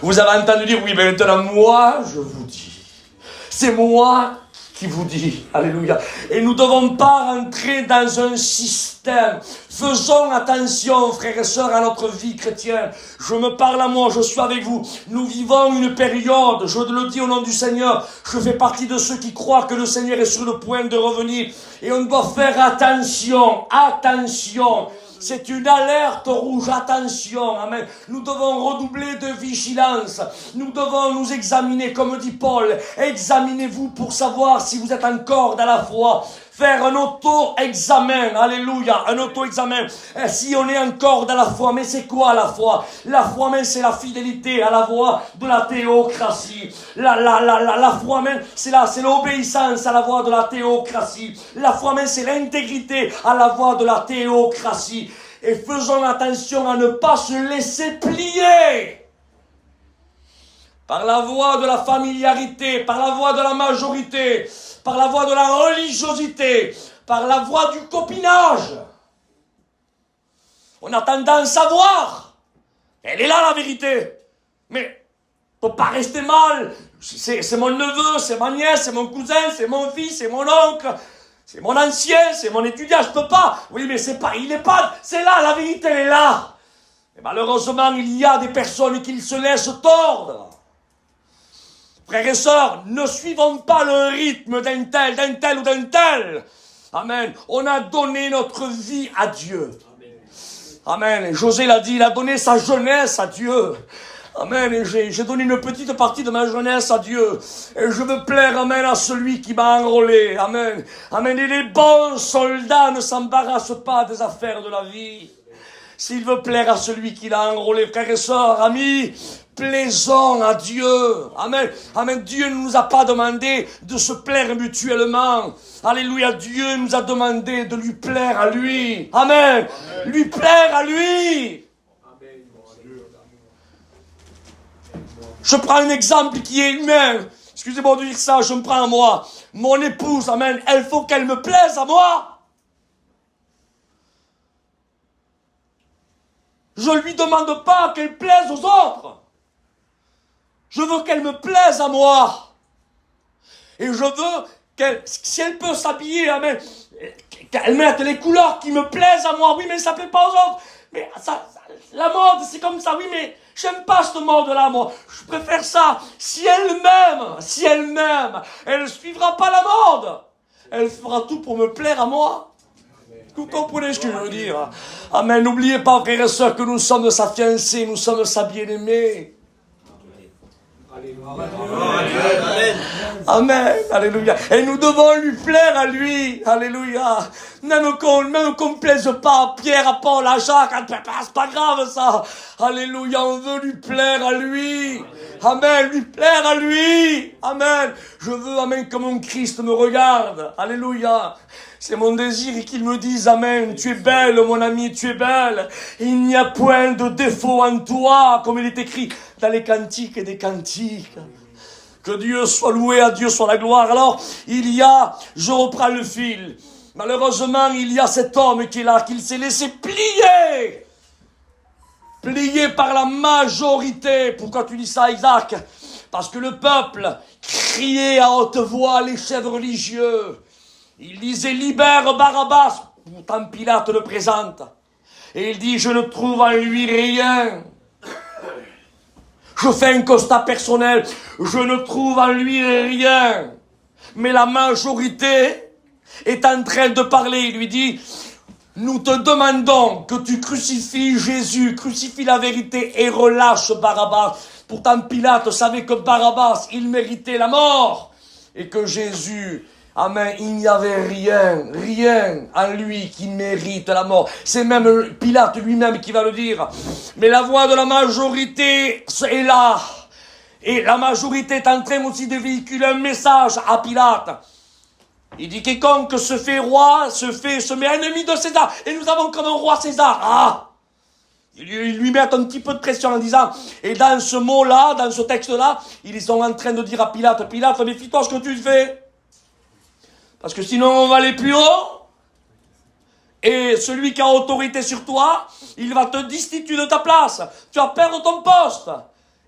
Vous avez entendu dire, oui, mais maintenant moi je vous dis. C'est moi qui vous dit, alléluia. Et nous ne devons pas rentrer dans un système. Faisons attention, frères et sœurs, à notre vie chrétienne. Je me parle à moi, je suis avec vous. Nous vivons une période, je le dis au nom du Seigneur, je fais partie de ceux qui croient que le Seigneur est sur le point de revenir. Et on doit faire attention, attention. C'est une alerte rouge, attention, amen. Nous devons redoubler de vigilance. Nous devons nous examiner, comme dit Paul. Examinez-vous pour savoir si vous êtes encore dans la foi. Faire un auto-examen, alléluia, un auto-examen. Et si on est encore dans la foi, mais c'est quoi la foi? La foi, mais c'est la fidélité à la voie de la théocratie. La foi, mais c'est l'obéissance à la voie de la théocratie. La foi, mais c'est l'intégrité à la voie de la théocratie. Et faisons attention à ne pas se laisser plier par la voie de la familiarité, par la voie de la majorité, par la voie de la religiosité, par la voie du copinage. On a tendance à voir. Elle est là la vérité. Mais il ne faut pas rester mal. C'est mon neveu, c'est ma nièce, c'est mon cousin, c'est mon fils, c'est mon oncle, c'est mon ancien, c'est mon étudiant. Je ne peux pas. Oui, mais c'est là, la vérité, elle est là. Et malheureusement, il y a des personnes qui se laissent tordre. Frères et sœurs, ne suivons pas le rythme d'un tel ou d'un tel. Amen. On a donné notre vie à Dieu. Amen. José l'a dit, il a donné sa jeunesse à Dieu. Amen. Et j'ai donné une petite partie de ma jeunesse à Dieu. Et je veux plaire, amen, à celui qui m'a enrôlé. Amen. Amen. Et les bons soldats ne s'embarrassent pas des affaires de la vie. S'il veut plaire à celui qui l'a enrôlé, frères et sœurs, amis, plaisons à Dieu. Amen. Amen. Dieu ne nous a pas demandé de se plaire mutuellement. Alléluia. Dieu nous a demandé de lui plaire à lui. Amen. Amen. Lui plaire à lui. Je prends un exemple qui est humain. Excusez-moi de dire ça, je me prends à moi. Mon épouse, amen, elle faut qu'elle me plaise à moi. Je lui demande pas qu'elle plaise aux autres. Je veux qu'elle me plaise à moi. Et je veux qu'elle, si elle peut s'habiller, amen, qu'elle mette les couleurs qui me plaisent à moi. Oui, mais ça plaît pas aux autres. Mais ça, la mode, c'est comme ça. Oui, mais j'aime pas ce mode-là, moi. Je préfère ça. Si elle m'aime, elle ne suivra pas la mode. Elle fera tout pour me plaire à moi. Vous comprenez ce que je veux dire? Amen. N'oubliez pas, frères et sœurs, que nous sommes sa fiancée, nous sommes sa bien-aimée. Amen. Amen. Alléluia. Et nous devons lui plaire à lui. Alléluia. Même qu'on ne plaise pas à Pierre, à Paul, à Jacques, c'est pas grave ça. Alléluia. On veut lui plaire à lui. Amen. Lui plaire à lui. Amen. Je veux, amen, que mon Christ me regarde. Alléluia. C'est mon désir qu'il me dise, amen, tu es belle, mon ami, tu es belle. Il n'y a point de défaut en toi, comme il est écrit dans les cantiques et des cantiques. Que Dieu soit loué, à Dieu soit la gloire. Alors, je reprends le fil. Malheureusement, il y a cet homme qui est là, qu'il s'est laissé plier. Plié par la majorité. Pourquoi tu dis ça, Isaac? Parce que le peuple criait à haute voix, les chefs religieux. Il disait, libère Barabbas. Pourtant Pilate le présente. Et il dit, je ne trouve en lui rien. Je fais un constat personnel. Je ne trouve en lui rien. Mais la majorité est en train de parler. Il lui dit, nous te demandons que tu crucifies Jésus, crucifie la vérité et relâche Barabbas. Pourtant Pilate savait que Barabbas, il méritait la mort. Et que Jésus... Amen, il n'y avait rien en lui qui mérite la mort. C'est même Pilate lui-même qui va le dire. Mais la voix de la majorité est là. Et la majorité est en train aussi de véhiculer un message à Pilate. Il dit, quiconque se fait roi, se met ennemi de César. Et nous avons comme un roi César. Ah! Ils lui mettent un petit peu de pression en disant, et dans ce mot-là, dans ce texte-là, ils sont en train de dire à Pilate, Pilate, méfie-toi ce que tu fais. Parce que sinon on va aller plus haut. Et celui qui a autorité sur toi, il va te destituer de ta place. Tu vas perdre ton poste.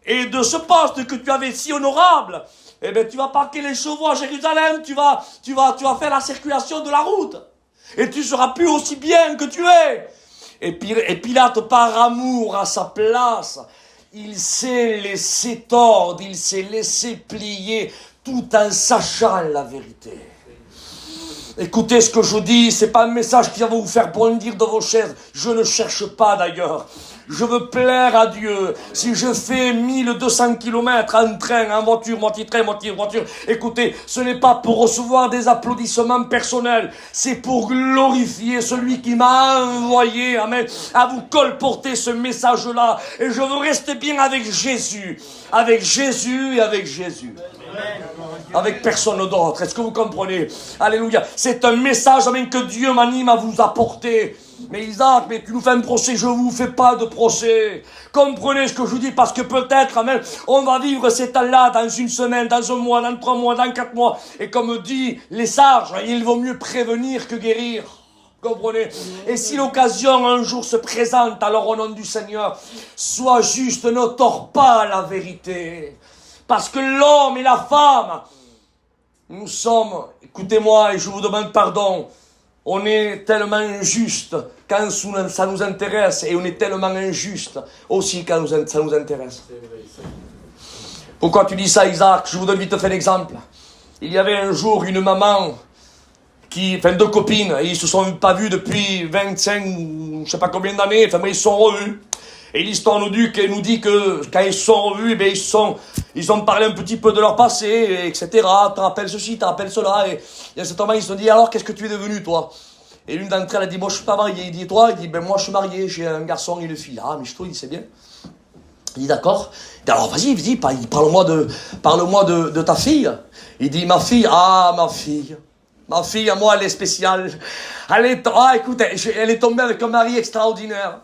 Et de ce poste que tu avais si honorable, eh ben tu vas parquer les chevaux à Jérusalem, tu vas faire la circulation de la route. Et tu seras plus aussi bien que tu es. Et Pilate, par amour à sa place, il s'est laissé tordre, il s'est laissé plier, tout en sachant la vérité. Écoutez ce que je dis, c'est pas un message qui va vous faire bondir de vos chaises. Je ne cherche pas d'ailleurs. Je veux plaire à Dieu. Si je fais 1200 km en train, en voiture, moitié train, moitié voiture, écoutez, ce n'est pas pour recevoir des applaudissements personnels. C'est pour glorifier celui qui m'a envoyé, amen, à vous colporter ce message-là. Et je veux rester bien avec Jésus. Avec Jésus et avec Jésus. Amen. Avec personne d'autre. Est-ce que vous comprenez? Alléluia. C'est un message, amen, que Dieu m'anime à vous apporter. Mais Isaac, mais tu nous fais un procès, je vous fais pas de procès. Comprenez ce que je vous dis, parce que peut-être, amen, on va vivre ces temps-là dans une semaine, dans un mois, dans 3 mois, dans 4 mois. Et comme dit les sages, il vaut mieux prévenir que guérir. Comprenez? Et si l'occasion un jour se présente, alors au nom du Seigneur, sois juste, ne tords pas la vérité. Parce que l'homme et la femme, nous sommes, écoutez-moi et je vous demande pardon, on est tellement injuste quand ça nous intéresse et on est tellement injuste aussi quand ça nous intéresse. Pourquoi tu dis ça, Isaac? Je vous donne vite fait l'exemple. Il y avait un jour une maman deux copines, et ils se sont pas vus depuis 25 ou je sais pas combien d'années, enfin ils se sont revus. Et l'histoire nous dit que quand ils sont revus, ils ont parlé un petit peu de leur passé, etc. Te rappelles ceci, te rappelles cela. Et à ce moment, ils se sont dit, alors qu'est-ce que tu es devenu, toi? Et l'une d'entre elles a dit, moi je suis pas marié. Il dit, toi? Il dit, moi je suis marié, j'ai un garçon et une fille. Ah, mais je trouve, il sait bien. Il dit, d'accord. Il dit, alors vas-y, parle-moi de ta fille. Il dit, ma fille, ma fille, à moi, elle est spéciale. Écoute, elle est tombée avec un mari extraordinaire.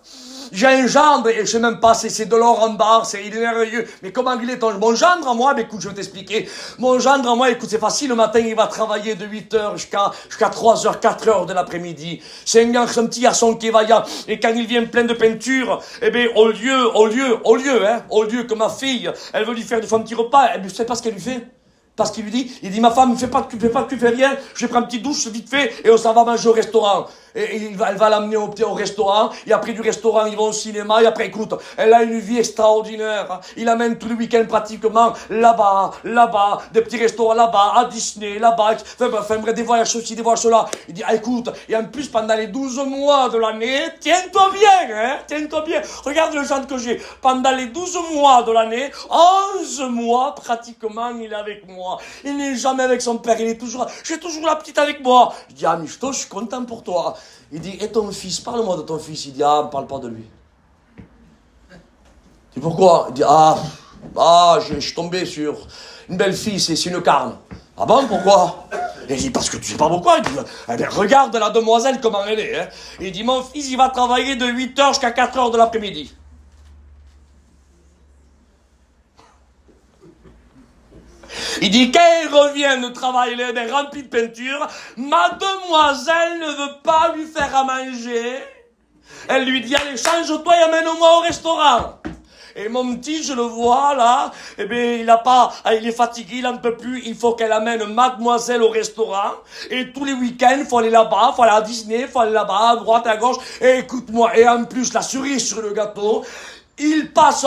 J'ai un gendre, et je sais même pas, c'est de l'or en barre, il est merveilleux. Mais comment il est mon gendre à moi? Mais écoute, je vais t'expliquer. Mon gendre à moi, écoute, c'est facile, le matin, il va travailler de 8h jusqu'à 3h, 4h de l'après-midi. C'est un petit garçon qui est vaillant. Et quand il vient plein de peinture, au lieu que ma fille, elle veut lui faire un petit repas, elle ne sait pas ce qu'elle lui fait. Parce qu'il lui dit, ma femme, tu fais rien, je vais prendre une petite douche vite fait, et on s'en va manger au restaurant. Et elle va l'amener au restaurant, et après du restaurant, ils vont au cinéma, et après, écoute, elle a une vie extraordinaire. Il amène tous les week-ends pratiquement là-bas, des petits restaurants là-bas, à Disney, là-bas, enfin bref, des voyages ceci, des voyages cela. Il dit, écoute, et en plus, pendant les 12 mois de l'année, tiens-toi bien, regarde le genre que j'ai. Pendant les 12 mois de l'année, 11 mois, pratiquement, il est avec moi. Il n'est jamais avec son père, j'ai toujours la petite avec moi. Je dis, Michto, je suis content pour toi. Il dit, et ton fils, parle-moi de ton fils. Il dit, ne parle pas de lui. Je dis, pourquoi? Il dit, je suis tombé sur une belle fille, c'est une carne. Ah bon, pourquoi? Il dit, parce que tu sais pas pourquoi. Il dit, regarde la demoiselle comment elle est. Hein. Il dit, mon fils, il va travailler de 8h jusqu'à 4h de l'après-midi. Il dit, quand il revient de travail, il est rempli de peinture, ma demoiselle ne veut pas lui faire à manger. Elle lui dit, allez, change-toi et amène-moi au restaurant. Et mon petit, je le vois là, il est fatigué, il n'en peut plus, il faut qu'elle amène mademoiselle au restaurant. Et tous les week-ends, il faut aller là-bas, il faut aller à Disney, il faut aller là-bas, à droite, à gauche. Et écoute-moi, et en plus, la cerise sur le gâteau, il passe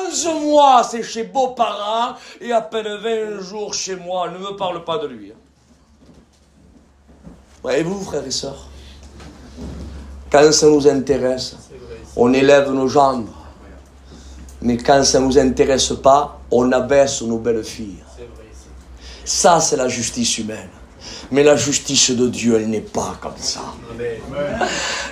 11 mois, c'est chez beaux-parents, et à peine 20 jours chez moi. Ne me parle pas de lui. Voyez-vous, frères et sœurs, quand ça nous intéresse, on élève nos gendres. Mais quand ça ne nous intéresse pas, on abaisse nos belles filles. Ça, c'est la justice humaine. Mais la justice de Dieu, elle n'est pas comme ça.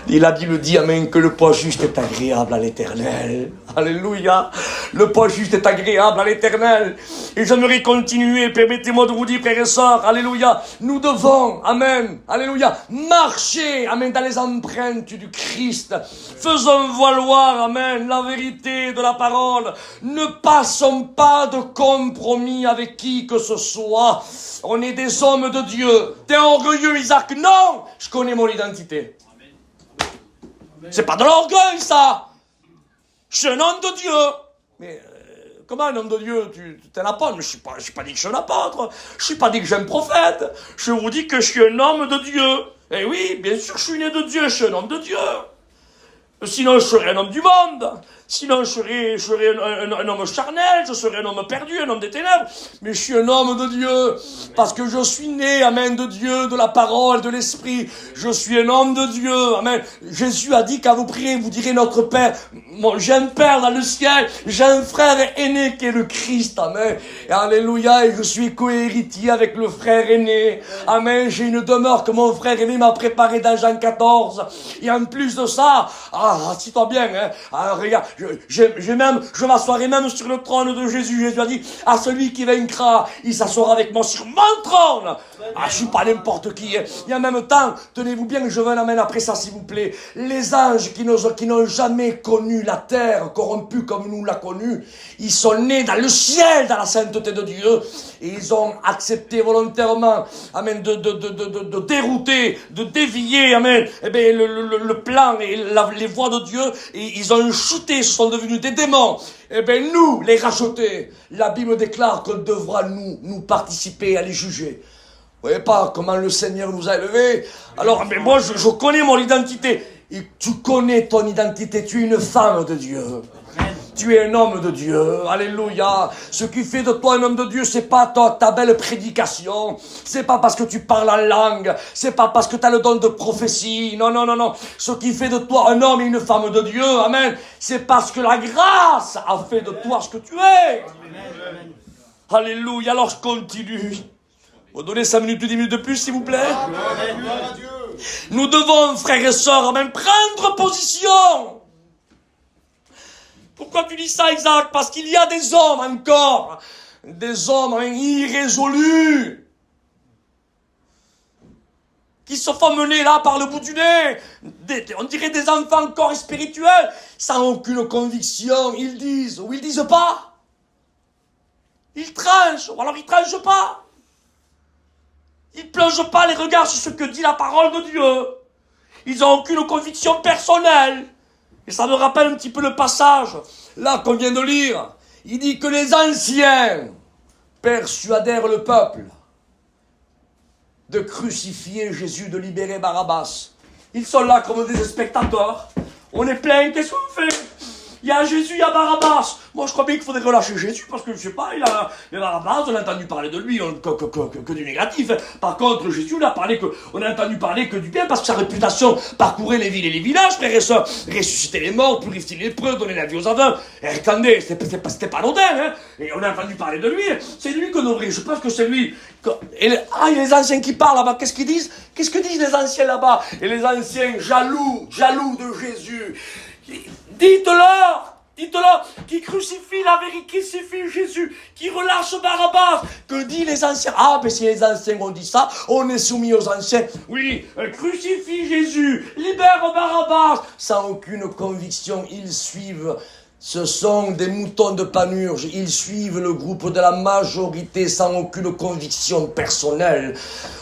La Bible dit, amen, que le poids juste est agréable à l'Éternel. Alléluia. Le poids juste est agréable à l'Éternel. Et j'aimerais continuer. Permettez-moi de vous dire, frères et sœurs, alléluia, nous devons, amen, alléluia, marcher, amen, dans les empreintes du Christ. Faisons valoir, amen, la vérité de la parole. Ne passons pas de compromis avec qui que ce soit. On est des hommes de Dieu. T'es orgueilleux, Isaac? Non, je connais mon identité. C'est pas de l'orgueil, ça. Je suis un homme de Dieu. Mais comment un homme de Dieu? Tu es un apôtre? Mais je ne suis pas dit que je suis un apôtre. Je ne suis pas dit que je suis un prophète. Je vous dis que je suis un homme de Dieu. Et oui, bien sûr, je suis né de Dieu. Je suis un homme de Dieu. Sinon, je serais un homme du monde. Sinon, je serais un homme charnel, je serais un homme perdu, un homme des ténèbres. Mais je suis un homme de Dieu, parce que je suis né, amen, de Dieu, de la parole, de l'esprit. Je suis un homme de Dieu, amen. Jésus a dit, quand vous priez, vous direz notre Père. J'ai un Père dans le ciel, j'ai un frère aîné qui est le Christ, amen. Et alléluia, et je suis cohéritier avec le frère aîné. Amen, j'ai une demeure que mon frère aîné m'a préparée dans Jean 14. Et en plus de ça, assis-toi bien, hein. Regarde, je m'assoirai même sur le trône de Jésus. Jésus a dit, à celui qui vaincra, il s'assoira avec moi sur mon trône. Je suis pas n'importe qui. Hein. Et en même temps, tenez-vous bien, je veux l'amener après ça, s'il vous plaît. Les anges qui n'ont jamais connu la terre corrompue comme nous l'a connue, ils sont nés dans le ciel, dans la sainteté de Dieu. Et ils ont accepté volontairement, amen, de dérouter, de dévier, amen, le plan et les voies de Dieu. Et ils ont chuté, sont devenus des démons. Nous, les rachetés, la Bible déclare qu'on devra nous participer à les juger. Vous voyez pas comment le Seigneur nous a élevés? Alors, mais moi, je connais mon identité. Et tu connais ton identité, tu es une femme de Dieu. Tu es un homme de Dieu. Alléluia. Ce qui fait de toi un homme de Dieu, c'est pas ta belle prédication. C'est pas parce que tu parles en langue. C'est pas parce que tu as le don de prophétie. Non, non, non, non. Ce qui fait de toi un homme et une femme de Dieu, amen, c'est parce que la grâce a fait de toi ce que tu es. Amen. Alléluia. Alors je continue. Vous donnez 5 minutes ou 10 minutes de plus, s'il vous plaît. Amen. Nous devons, frères et sœurs, amen, prendre position. Pourquoi tu dis ça, Isaac? Parce qu'il y a des hommes encore, des hommes irrésolus, qui se font mener là par le bout du nez. On dirait des enfants encore spirituels, sans aucune conviction. Ils disent ou ils disent pas. Ils tranchent, ou alors ils tranchent pas. Ils ne plongent pas les regards sur ce que dit la parole de Dieu. Ils n'ont aucune conviction personnelle. Et ça me rappelle un petit peu le passage, là, qu'on vient de lire. Il dit que les anciens persuadèrent le peuple de crucifier Jésus, de libérer Barabbas. Ils sont là comme des spectateurs. On est plein, qu'est-ce qu'on fait? Il y a Jésus, il y a Barabbas. Moi, je crois bien qu'il faudrait relâcher Jésus, parce que, je sais pas, le Barabbas, on a entendu parler de lui que du négatif. Par contre, Jésus, on a entendu parler que du bien, parce que sa réputation parcourait les villes et les villages, frères et sœurs, ressusciter les morts, purifier les lépreux, donner la vie aux aveugles. Et attendez, c'était pas anodin, hein. Et on a entendu parler de lui. C'est lui qu'on devrait, je pense que c'est lui. Il y a les anciens qui parlent là-bas, qu'est-ce qu'ils disent? Qu'est-ce que disent les anciens là-bas? Et les anciens jaloux de Jésus. Dites-leur, qui crucifie la vérité, qui crucifie Jésus, qui relâche Barabbas. Que disent les anciens? Ah, mais si les anciens ont dit ça, on est soumis aux anciens. Oui, crucifie Jésus, libère Barabbas. Sans aucune conviction, ils suivent. Ce sont des moutons de Panurge. Ils suivent le groupe de la majorité sans aucune conviction personnelle.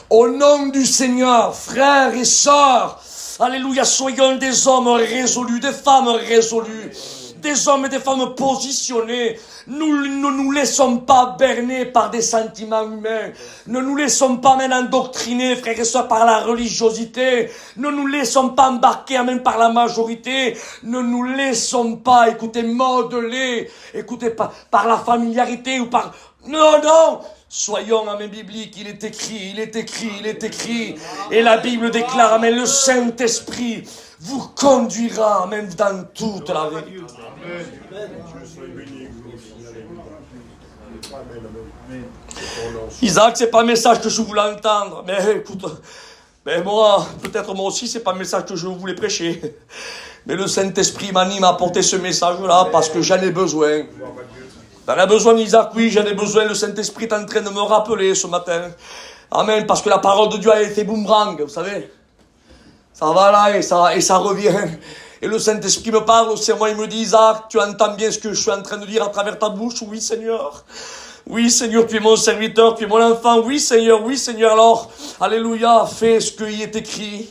Au nom du Seigneur, frères et sœurs, alléluia, soyons des hommes résolus, des femmes résolues, des hommes et des femmes positionnés. Nous ne nous laissons pas berner par des sentiments humains. Ne nous laissons pas même endoctriner, frères et sœurs, par la religiosité. Ne nous laissons pas embarquer même par la majorité. Ne nous laissons pas, écoutez, modeler, écoutez, par la familiarité ou par... Non, non! Soyons amen biblique, il est écrit. Et la Bible déclare, amen, le Saint-Esprit vous conduira, amen, dans toute la vérité. Isaac, c'est pas un message que je voulais entendre. Mais écoute, moi aussi, c'est pas un message que je voulais prêcher. Mais le Saint-Esprit m'anime à apporter ce message-là parce que j'en ai besoin. T'en as besoin, Isaac? Oui, j'en ai besoin. Le Saint-Esprit est en train de me rappeler ce matin. Amen. Parce que la parole de Dieu a été boomerang, vous savez. Ça va là et ça revient. Et le Saint-Esprit me parle aussi à moi. Il me dit, Isaac, tu entends bien ce que je suis en train de dire à travers ta bouche? Oui, Seigneur. Oui, Seigneur, tu es mon serviteur, tu es mon enfant. Oui, Seigneur. Alors, alléluia, fais ce qui est écrit.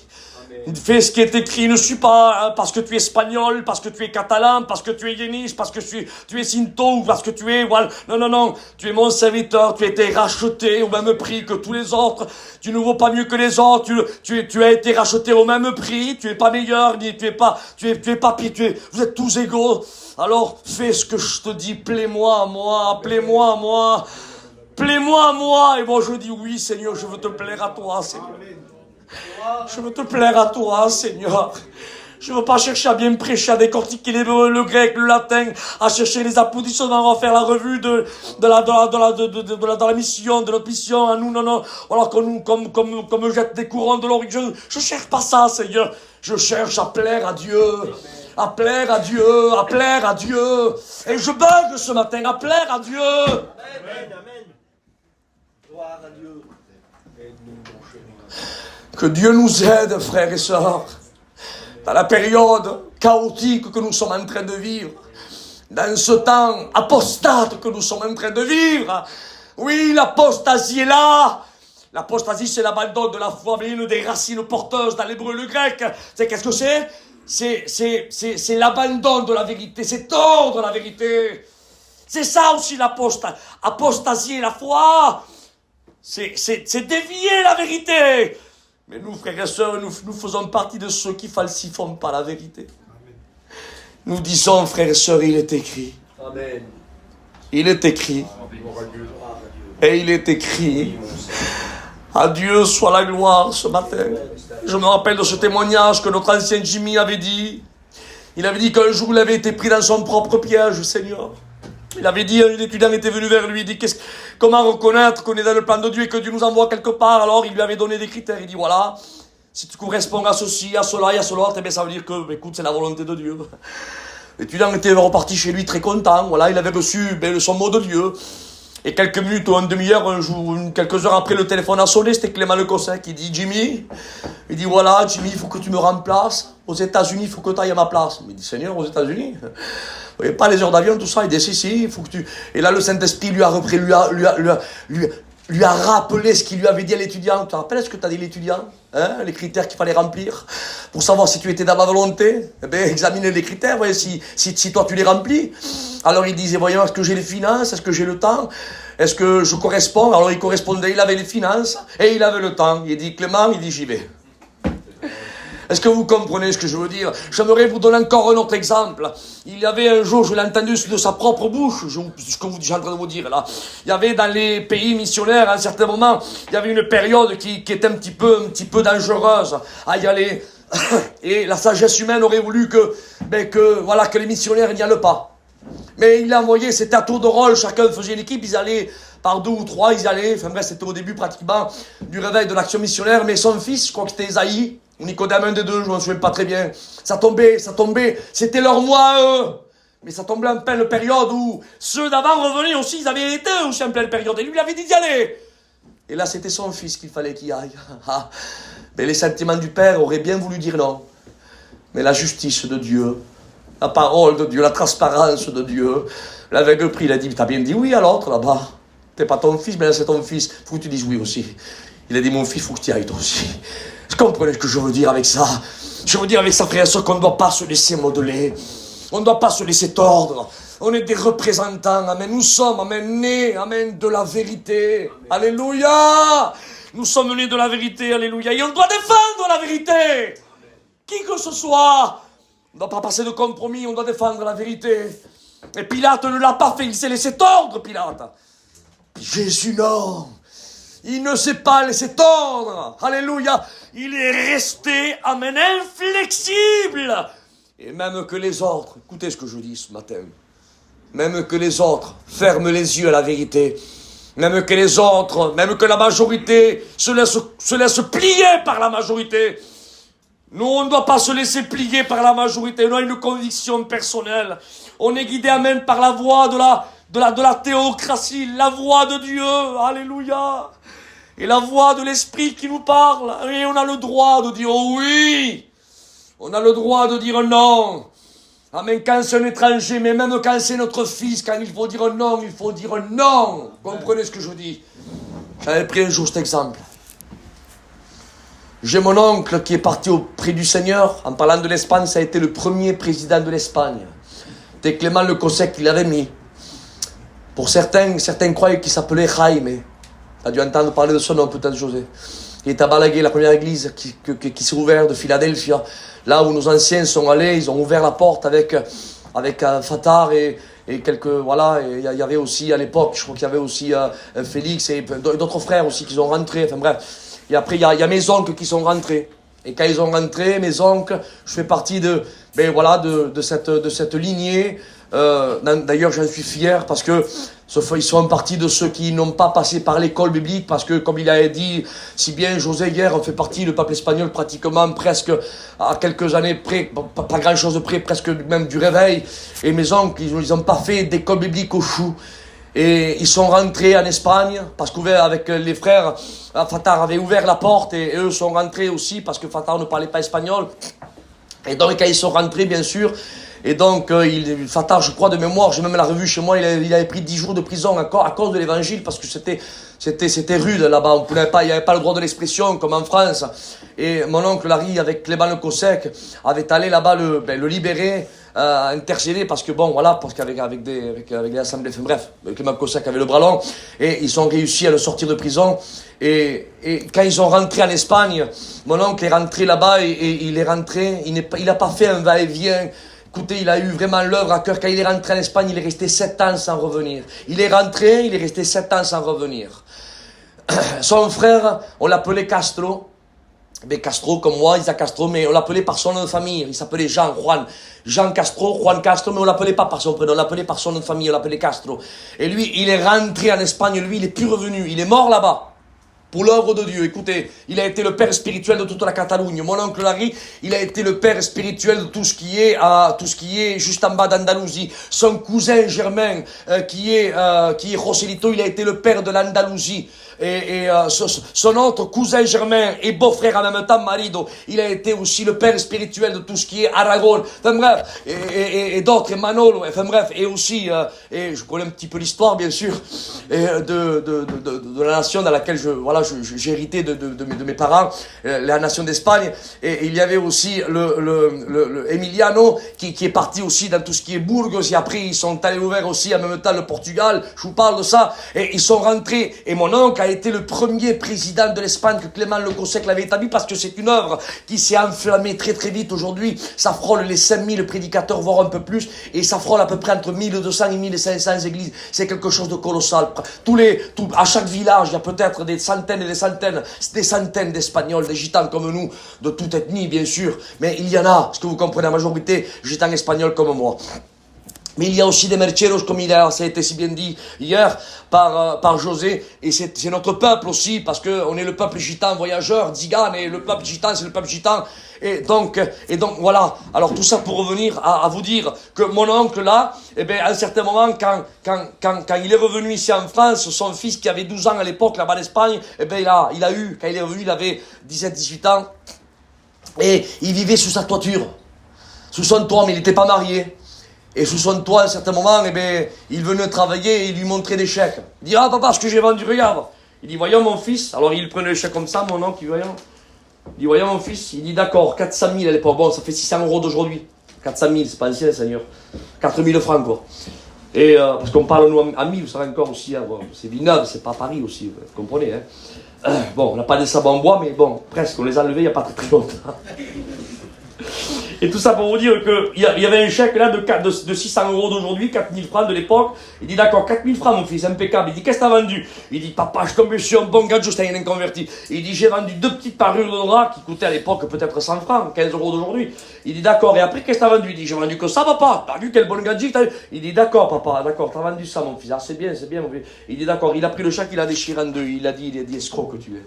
Fais ce qui est écrit, ne suis pas parce que tu es espagnol, parce que tu es catalan, parce que tu es yéniche, parce que tu es sinto, ou parce que tu es... Voilà. Non, tu es mon serviteur, tu as été racheté au même prix que tous les autres, tu ne vaux pas mieux que les autres, tu as été racheté au même prix, tu es pas meilleur, ni tu es pas pire, vous êtes tous égaux. Alors fais ce que je te dis, plaît-moi à moi, et moi je dis oui Seigneur, je veux te plaire à toi Seigneur. Je veux te plaire à toi, Seigneur. Je veux pas chercher à bien prêcher, à décortiquer le grec, le latin, à chercher les applaudissements, à faire la revue de la mission, de notre mission à nous, non. Alors comme jette des couronnes de l'or. Je cherche pas ça, Seigneur. Je cherche à plaire à Dieu. À plaire à Dieu. Et je bug ce matin, à plaire à Dieu. Amen. Gloire à Dieu. Que Dieu nous aide, frères et sœurs, dans la période chaotique que nous sommes en train de vivre, dans ce temps apostate que nous sommes en train de vivre. Oui, l'apostasie est là. L'apostasie, c'est l'abandon de la foi, mais une des racines porteuses dans l'hébreu et le grec. Qu'est-ce que c'est? C'est l'abandon de la vérité, c'est tordre la vérité. C'est ça aussi l'apostasie et la foi. C'est dévier la vérité. Mais nous, frères et sœurs, nous faisons partie de ceux qui falsifient pas la vérité. Nous disons, frères et sœurs, il est écrit. Amen. Il est écrit. Et il est écrit. À Dieu soit la gloire ce matin. Je me rappelle de ce témoignage que notre ancien Jimmy avait dit. Il avait dit qu'un jour il avait été pris dans son propre piège, Seigneur. Il avait dit, un étudiant était venu vers lui, il dit, comment reconnaître qu'on est dans le plan de Dieu et que Dieu nous envoie quelque part? Alors il lui avait donné des critères, il dit, voilà, si tu corresponds à ceci, à cela et à cela, eh bien, ça veut dire que, écoute, c'est la volonté de Dieu. L'étudiant était reparti chez lui très content, voilà, il avait reçu son mot de Dieu. Et quelques minutes ou une demi-heure, un jour, quelques heures après, le téléphone a sonné, c'était Clément Lecossec qui dit, Jimmy, il dit, voilà, Jimmy, il faut que tu me remplaces. Aux États-Unis, il faut que tu ailles à ma place. Il dit, Seigneur, aux États-Unis? Vous voyez pas les heures d'avion, tout ça? Il dit, si, il faut que tu... Et là, le Saint-Esprit lui a repris, lui a rappelé ce qu'il lui avait dit à l'étudiant. Tu te rappelles ce que tu as dit à l'étudiant? Hein, les critères qu'il fallait remplir pour savoir si tu étais dans ma volonté? Eh bien, examiner les critères, voyez, si toi tu les remplis. Alors il disait, voyons, est-ce que j'ai les finances? Est-ce que j'ai le temps? Est-ce que je corresponds? Alors il correspondait, il avait les finances et il avait le temps. Il dit, Clément, il dit, j'y vais. Est-ce que vous comprenez ce que je veux dire? J'aimerais vous donner encore un autre exemple. Il y avait un jour, je l'ai entendu de sa propre bouche, ce que je suis en train de vous dire là. Il y avait dans les pays missionnaires, à un certain moment, il y avait une période qui était un petit peu dangereuse à y aller. Et la sagesse humaine aurait voulu que les missionnaires n'y allent pas. Mais il a envoyé, c'était à tour de rôle, chacun faisait une équipe, ils allaient par 2 ou 3, ils allaient, enfin bref, c'était au début pratiquement du réveil de l'action missionnaire, mais son fils, je crois que c'était Esaïe, ou Nicodème, un des deux, je ne me souviens pas très bien, ça tombait, c'était leur mois à eux, mais ça tombait en pleine période où ceux d'avant revenaient aussi, ils avaient été aussi en pleine période, et lui il avait dit d'y aller. Et là c'était son fils qu'il fallait qu'il aille. Mais les sentiments du père auraient bien voulu dire non, mais la justice de Dieu, la parole de Dieu, la transparence de Dieu, l'aveugle le prix, il a dit, t'as bien dit oui à l'autre là-bas. T'es pas ton fils, mais là c'est ton fils. Faut que tu dises oui aussi. Il a dit, mon fils, faut que tu y ailles toi aussi. Vous comprenez ce que je veux dire avec ça? Je veux dire avec ça, frère et soeur, qu'on ne doit pas se laisser modeler. On ne doit pas se laisser tordre. On est des représentants, amen. Nous sommes, amen, nés, amen, de la vérité. Alléluia! Nous sommes nés de la vérité, alléluia. Et on doit défendre la vérité. Qui que ce soit. On ne doit pas passer de compromis, on doit défendre la vérité. Et Pilate ne l'a pas fait, il s'est laissé tordre, Pilate. Jésus, non. Il ne s'est pas laissé tordre. Alléluia. Il est resté, amen, inflexible. Et même que les autres, écoutez ce que je dis ce matin, même que les autres ferment les yeux à la vérité, même que les autres, même que la majorité se laisse plier par la majorité. Nous, on ne doit pas se laisser plier par la majorité. On a une conviction personnelle. On est guidé, amen, par la voix de la théocratie, la voix de Dieu. Alléluia. Et la voix de l'Esprit qui nous parle. Et on a le droit de dire oui. On a le droit de dire non. Amen, quand c'est un étranger, mais même quand c'est notre fils, quand il faut dire non, il faut dire non. Vous comprenez ce que je dis? J'avais pris un jour cet exemple. J'ai mon oncle qui est parti auprès du Seigneur. En parlant de l'Espagne, ça a été le premier président de l'Espagne. C'était Clément Lecossec qui l'avait mis. Pour certains croyaient qu'il s'appelait Jaime. Tu as dû entendre parler de son nom, peut-être, José. Il est à Balaguer, la première église qui s'est ouverte de Philadelphia. Là où nos anciens sont allés, ils ont ouvert la porte avec Fattar et quelques... Voilà, il y avait aussi à l'époque, je crois qu'il y avait aussi Félix et d'autres frères aussi qui sont rentrés. Enfin bref. Et après, il y a mes oncles qui sont rentrés. Et quand ils sont rentrés, mes oncles, je fais partie de cette lignée. D'ailleurs, j'en suis fier parce que ils sont partie de ceux qui n'ont pas passé par l'école biblique parce que, comme il a dit si bien José hier, on fait partie, le peuple espagnol, pratiquement presque à quelques années près, pas grand-chose près, presque même du réveil. Et mes oncles, ils n'ont pas fait d'école biblique au chou. Et ils sont rentrés en Espagne parce qu'avec les frères, Fattar avait ouvert la porte et eux sont rentrés aussi parce que Fattar ne parlait pas espagnol. Et donc quand ils sont rentrés, bien sûr, et donc Fattar, je crois de mémoire, j'ai même la revue chez moi, il avait pris 10 jours de prison à cause de l'évangile parce que c'était rude là-bas, il n'y avait pas le droit de l'expression comme en France. Et mon oncle Larry avec Clément Lecossec avait allé là-bas le libérer, intercéder parce que parce qu'avec les assemblées, enfin bref, Clément Lecossec avait le bras long et ils ont réussi à le sortir de prison. Et quand ils sont rentrés en Espagne, mon oncle est rentré là-bas et il est rentré, il n'a pas fait un va-et-vient Écoutez, il a eu vraiment l'œuvre à cœur. Quand il est rentré en Espagne, il est resté 7 ans sans revenir. Il est rentré, il est resté 7 ans sans revenir. Son frère, on l'appelait Castro. Ben Castro, comme moi, Isaac Castro, mais on l'appelait par son nom de famille. Il s'appelait Juan Castro, mais on l'appelait pas par son prénom, on l'appelait par son nom de famille, on l'appelait Castro. Et lui, il est rentré en Espagne, lui, il est plus revenu, il est mort là-bas. Pour l'œuvre de Dieu. Écoutez, il a été le père spirituel de toute la Catalogne. Mon oncle Larry, il a été le père spirituel de tout ce qui est juste en bas d'Andalousie. Son cousin Germain, qui est Joselito, il a été le père de l'Andalousie. Son autre cousin Germain et beau-frère en même temps, Marido, il a été aussi le père spirituel de tout ce qui est Aragon. Enfin bref, et d'autres, et Manolo, enfin bref, et aussi, et je connais un petit peu l'histoire, bien sûr, de la nation dans laquelle j'ai hérité de mes parents, la nation d'Espagne, et il y avait aussi le Emiliano, qui est parti aussi dans tout ce qui est Burgos, et après ils sont allés ouvrir aussi en même temps le Portugal, je vous parle de ça, et ils sont rentrés, et mon oncle a été le premier président de l'Espagne que Clément Le Gossec l'avait établi, parce que c'est une œuvre qui s'est enflammée très très vite aujourd'hui, ça frôle les 5000 prédicateurs, voire un peu plus, et ça frôle à peu près entre 1200 et 1500 églises, c'est quelque chose de colossal. À chaque village, il y a peut-être des centaines et des centaines d'Espagnols, des gitans comme nous, de toute ethnie bien sûr, mais il y en a, ce que vous comprenez, la majorité gitans espagnols comme moi. Mais il y a aussi des mercheros, comme ça a été si bien dit hier par José, et c'est notre peuple aussi, parce que on est le peuple gitan voyageur, Zigan, et le peuple gitan, c'est le peuple gitan, et donc voilà. Alors tout ça pour revenir à vous dire que mon oncle là, à un certain moment, quand il est revenu ici en France, son fils qui avait 12 ans à l'époque là-bas en Espagne, quand il est revenu, il avait 17-18 ans, et il vivait sous sa toiture, sous son toit, mais il n'était pas marié. Et sous son toit, à un certain moment, il venait travailler et il lui montrait des chèques. Il dit, ah papa, ce que j'ai vendu, regarde. Il dit, voyons mon fils. Alors il prenait le chèque comme ça, mon oncle, voyons. Il dit, voyons mon fils. Il dit, d'accord, 400 000 à l'époque. Bon, ça fait 600 € d'aujourd'hui. 400 000, c'est pas ancien, Seigneur. 4 000 francs, quoi. Et parce qu'on parle, nous, en 1000, vous savez encore aussi, hein, bon, c'est Villeneuve, c'est pas Paris aussi, vous comprenez, hein. Bon, on n'a pas des sabots en bois, mais bon, presque, on les a enlevés il n'y a pas très très longtemps. Et tout ça pour vous dire qu'il y avait un chèque là de 600 € d'aujourd'hui, 4000 francs de l'époque. Il dit d'accord, 4000 francs mon fils, impeccable. Il dit qu'est-ce que t'as vendu? Il dit papa, je tombais sur un bon gadget, j'étais un converti. Il dit j'ai vendu 2 petites parures de drap qui coûtaient à l'époque peut-être 100 francs, 15 € d'aujourd'hui. Il dit d'accord, et après qu'est-ce que t'as vendu? Il dit j'ai vendu que ça papa, t'as vu quel bon gadget t'as vu? Il dit d'accord papa, d'accord, t'as vendu ça mon fils, ah c'est bien mon fils. Il dit d'accord, il a pris le chèque, il a déchiré en deux, il a dit escroc que tu es.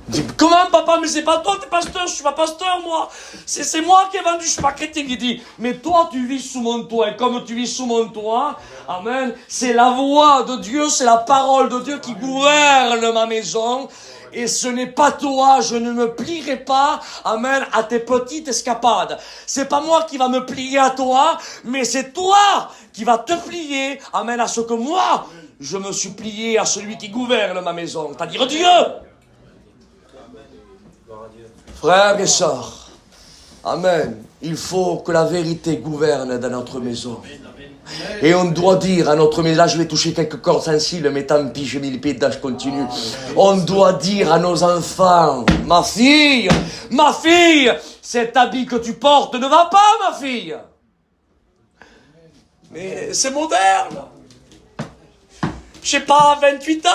Il dit, comment papa, mais c'est pas toi, t'es pasteur, je suis pas pasteur moi, c'est moi qui ai vendu, je suis pas chrétien. Il dit, mais toi tu vis sous mon toit, et comme tu vis sous mon toit, amen, c'est la voix de Dieu, c'est la parole de Dieu qui gouverne ma maison, et ce n'est pas toi, je ne me plierai pas, amen, à tes petites escapades. C'est pas moi qui va me plier à toi, mais c'est toi qui va te plier, amen, à ce que moi, je me suis plié à celui qui gouverne ma maison, c'est-à-dire Dieu. Frères et sœurs, amen, il faut que la vérité gouverne dans notre maison. Et on doit dire à notre maison, là je vais toucher quelques cordes sensibles, mais tant pis, je m'y pète, je continue. On doit dire à nos enfants, ma fille, cet habit que tu portes ne va pas, ma fille. Mais c'est moderne. Je sais pas, 28 ans.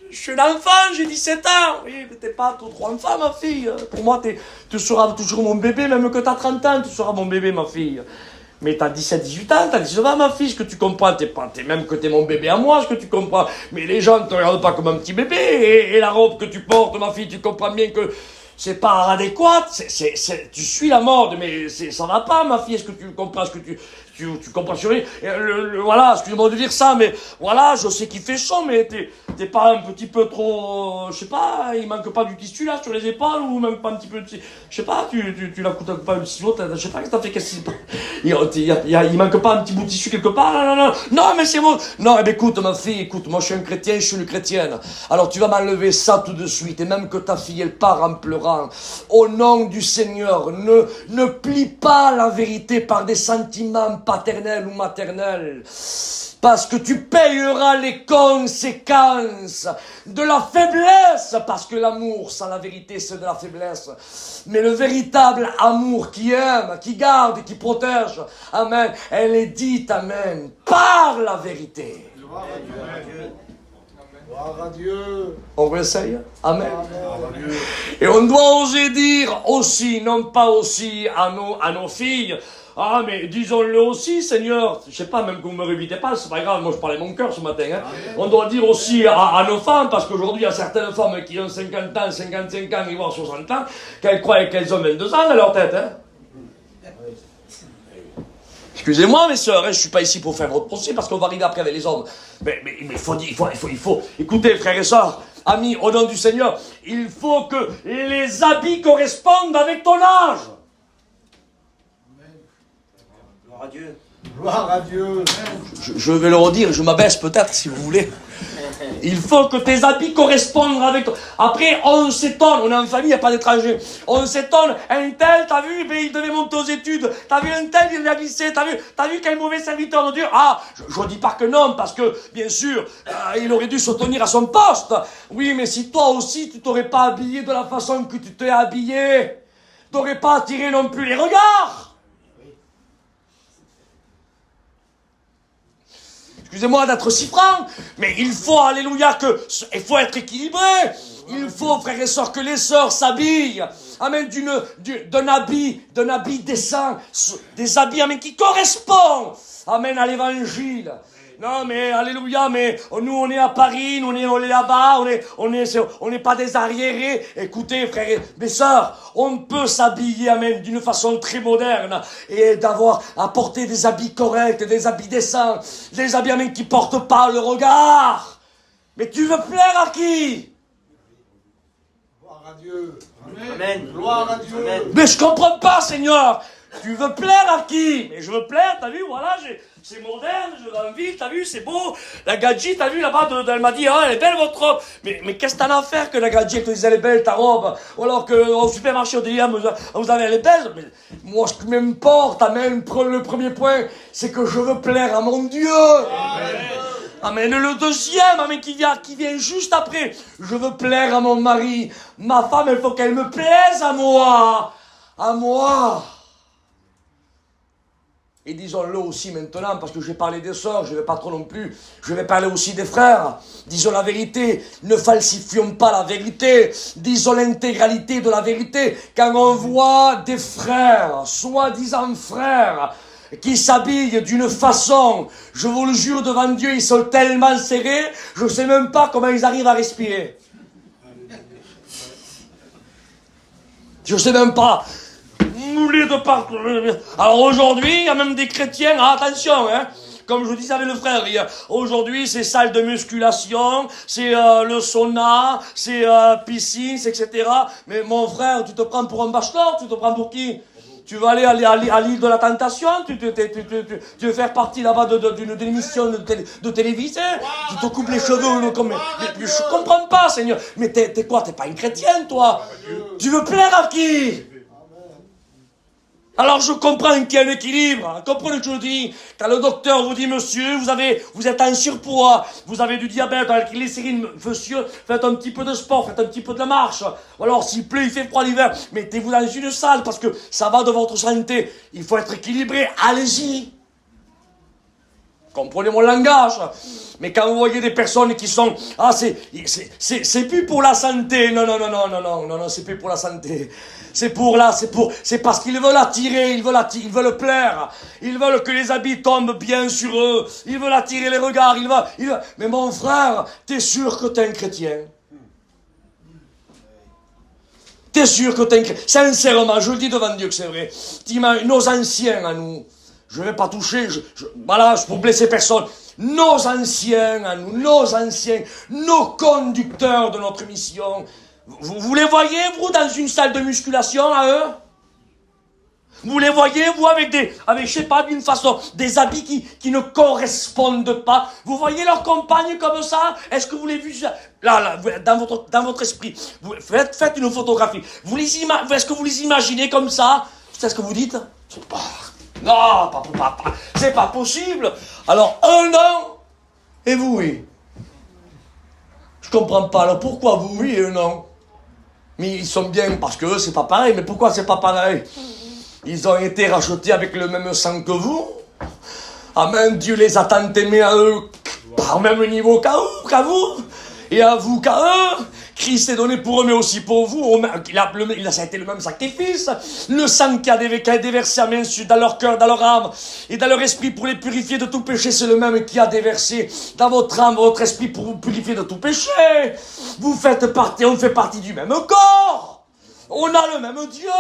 Je suis un enfant, j'ai 17 ans. Oui, mais t'es pas trop enfant, ma fille. Pour moi, tu seras toujours mon bébé, même que t'as 30 ans, tu seras mon bébé, ma fille. Mais t'as 17-18 ans, t'as 19 ans, ma fille, ce que tu comprends, t'es même que t'es mon bébé à moi, ce que tu comprends. Mais les gens ne te regardent pas comme un petit bébé. Et la robe que tu portes, ma fille, tu comprends bien que c'est pas adéquat. Tu suis la mode, mais ça va pas, ma fille. Est-ce que tu comprends ce que tu comprends sur voilà, excusez-moi de dire ça, mais voilà, je sais qu'il fait chaud, mais t'es pas un petit peu trop, je sais pas, il manque pas du tissu là sur les épaules, ou même pas un petit peu, je sais pas, tu la coûtes pas le ciseau, je sais pas qu'est-ce que t'as fait, qu'est-ce que il manque pas un petit bout de tissu quelque part, non, mais c'est bon, non, écoute ma fille, écoute, moi je suis un chrétien, je suis une chrétienne, alors tu vas m'enlever ça tout de suite, et même que ta fille elle part en pleurant, délivrant. Au nom du Seigneur, ne plie pas la vérité par des sentiments paternels ou maternels. Parce que tu payeras les conséquences de la faiblesse. Parce que l'amour sans la vérité, c'est de la faiblesse. Mais le véritable amour qui aime, qui garde, qui protège, amen, elle est dite, amen, par la vérité. Gloire à Dieu. Gloire à Dieu. On réessaye? Amen. Et on doit oser dire aussi, non pas aussi à nos filles, ah, mais disons-le aussi, Seigneur, je sais pas, même que vous me révitez pas, c'est pas grave, moi je parlais mon cœur ce matin, hein. On doit dire aussi à nos femmes, parce qu'aujourd'hui il y a certaines femmes qui ont 50 ans, 55 ans, voire 60 ans, qu'elles croient qu'elles ont 22 ans dans leur tête, hein. Excusez-moi mes sœurs, hein, je suis pas ici pour faire votre procès, parce qu'on va arriver après avec les hommes. Mais il faut, écoutez frères et sœurs, amis, au nom du Seigneur, il faut que les habits correspondent avec ton âge. Gloire à Dieu. Gloire à Dieu. Je vais le redire, je m'abaisse peut-être si vous voulez. Il faut que tes habits correspondent avec toi. Après, on s'étonne, on est en famille, il n'y a pas d'étrangers. On s'étonne, un tel, t'as vu, il devait monter aux études. T'as vu un tel, il a glissé. T'as vu quel mauvais serviteur de Dieu. Ah, je ne dis pas que non, parce que, bien sûr, il aurait dû se tenir à son poste. Oui, mais si toi aussi, tu t'aurais pas habillé de la façon que tu t'es habillé, t'aurais pas attiré non plus les regards. Excusez-moi d'être si franc, mais il faut, alléluia, il faut être équilibré. Il faut, frères et sœurs, que les sœurs s'habillent, amen, d'un habit décent, des habits, amen, qui correspondent, amen, à l'évangile. Non, mais, alléluia, mais, nous, on est à Paris, nous, on est là-bas, on n'est pas des arriérés. Écoutez, frères et mes sœurs, on peut s'habiller, amen, d'une façon très moderne, et apporter des habits corrects, des habits décents, des habits, amen, qui portent pas le regard. Mais tu veux plaire à qui? Gloire à Dieu. Amen. Gloire à Dieu. Amen. Mais je comprends pas, Seigneur. Tu veux plaire à qui? Mais je veux plaire, t'as vu, voilà, c'est moderne, je vais en ville, t'as vu, c'est beau. La gadji, t'as vu, là-bas, elle m'a dit, ah, elle est belle votre robe. Mais qu'est-ce que t'en as à faire que la gadji, elle te disait, elle est belle ta robe? Ou alors qu'au supermarché, on te dit, ah, vous avez, elle est belle. Mais moi, ce qui m'importe, amen, le premier point, c'est que je veux plaire à mon Dieu. Amen. Le deuxième, amen, qui vient juste après. Je veux plaire à mon mari. Ma femme, il faut qu'elle me plaise à moi. À moi. Et disons-le aussi maintenant, parce que j'ai parlé des sœurs, je ne vais pas trop non plus, je vais parler aussi des frères. Disons la vérité, ne falsifions pas la vérité, disons l'intégralité de la vérité. Quand on voit des frères, soi-disant frères, qui s'habillent d'une façon, je vous le jure devant Dieu, ils sont tellement serrés, je ne sais même pas comment ils arrivent à respirer. Je ne sais même pas. Moulé de partout. Alors aujourd'hui, il y a même des chrétiens, attention, hein, comme je vous disais avec le frère hier, aujourd'hui c'est salle de musculation, c'est le sauna, c'est piscine, etc. Mais mon frère, tu te prends pour un bachelor, tu te prends pour qui? Tu vas aller à l'île de la tentation, tu veux faire partie là-bas d'une émission de télévision, tu te coupes les cheveux comme... Mais je comprends pas, Seigneur. Mais t'es quoi? T'es pas une chrétienne, toi? Tu veux plaire à qui? Alors je comprends qu'il y a un équilibre. Comprenez ce que je dis? Quand le docteur vous dit, monsieur, vous êtes en surpoids, vous avez du diabète, avec les glycérine, monsieur, faites un petit peu de sport, faites un petit peu de la marche. Ou alors s'il pleut, il fait froid l'hiver, mettez-vous dans une salle parce que ça va de votre santé. Il faut être équilibré, allez-y. Comprenez mon langage. Mais quand vous voyez des personnes qui sont, c'est plus pour la santé. Non, c'est plus pour la santé. C'est parce qu'ils veulent attirer, ils veulent plaire. Ils veulent que les habits tombent bien sur eux. Ils veulent attirer les regards. Mais mon frère, t'es sûr que t'es un chrétien? T'es sûr que t'es un chrétien? Sincèrement, je le dis devant Dieu que c'est vrai. Nos anciens à nous, je vais pas toucher, voilà, pour blesser personne. Nos anciens à nous, nos conducteurs de notre mission, vous les voyez, vous, dans une salle de musculation, à eux? Vous les voyez, vous, avec je sais pas, d'une façon, des habits qui ne correspondent pas. Vous voyez leurs compagnes comme ça? Est-ce que vous les vu là, dans votre esprit? Faites une photographie. Est-ce que vous les imaginez comme ça? C'est ce que vous dites? Non, c'est pas possible. Alors, 1 an, et vous, oui. Je comprends pas. Alors, pourquoi vous, oui, et non? Mais ils sont bien, parce que eux, c'est pas pareil. Mais pourquoi c'est pas pareil? Ils ont été rachetés avec le même sang que vous. Amen, Dieu les a tant aimés à eux, par même niveau qu'à vous. Et à vous qu'à eux. Christ est donné pour eux, mais aussi pour vous. Ça a été le même sacrifice. Le sang qui a déversé à main dans leur cœur, dans leur âme et dans leur esprit pour les purifier de tout péché, c'est le même qui a déversé dans votre âme, votre esprit pour vous purifier de tout péché. Vous faites partie, on fait partie du même corps. On a le même Dieu.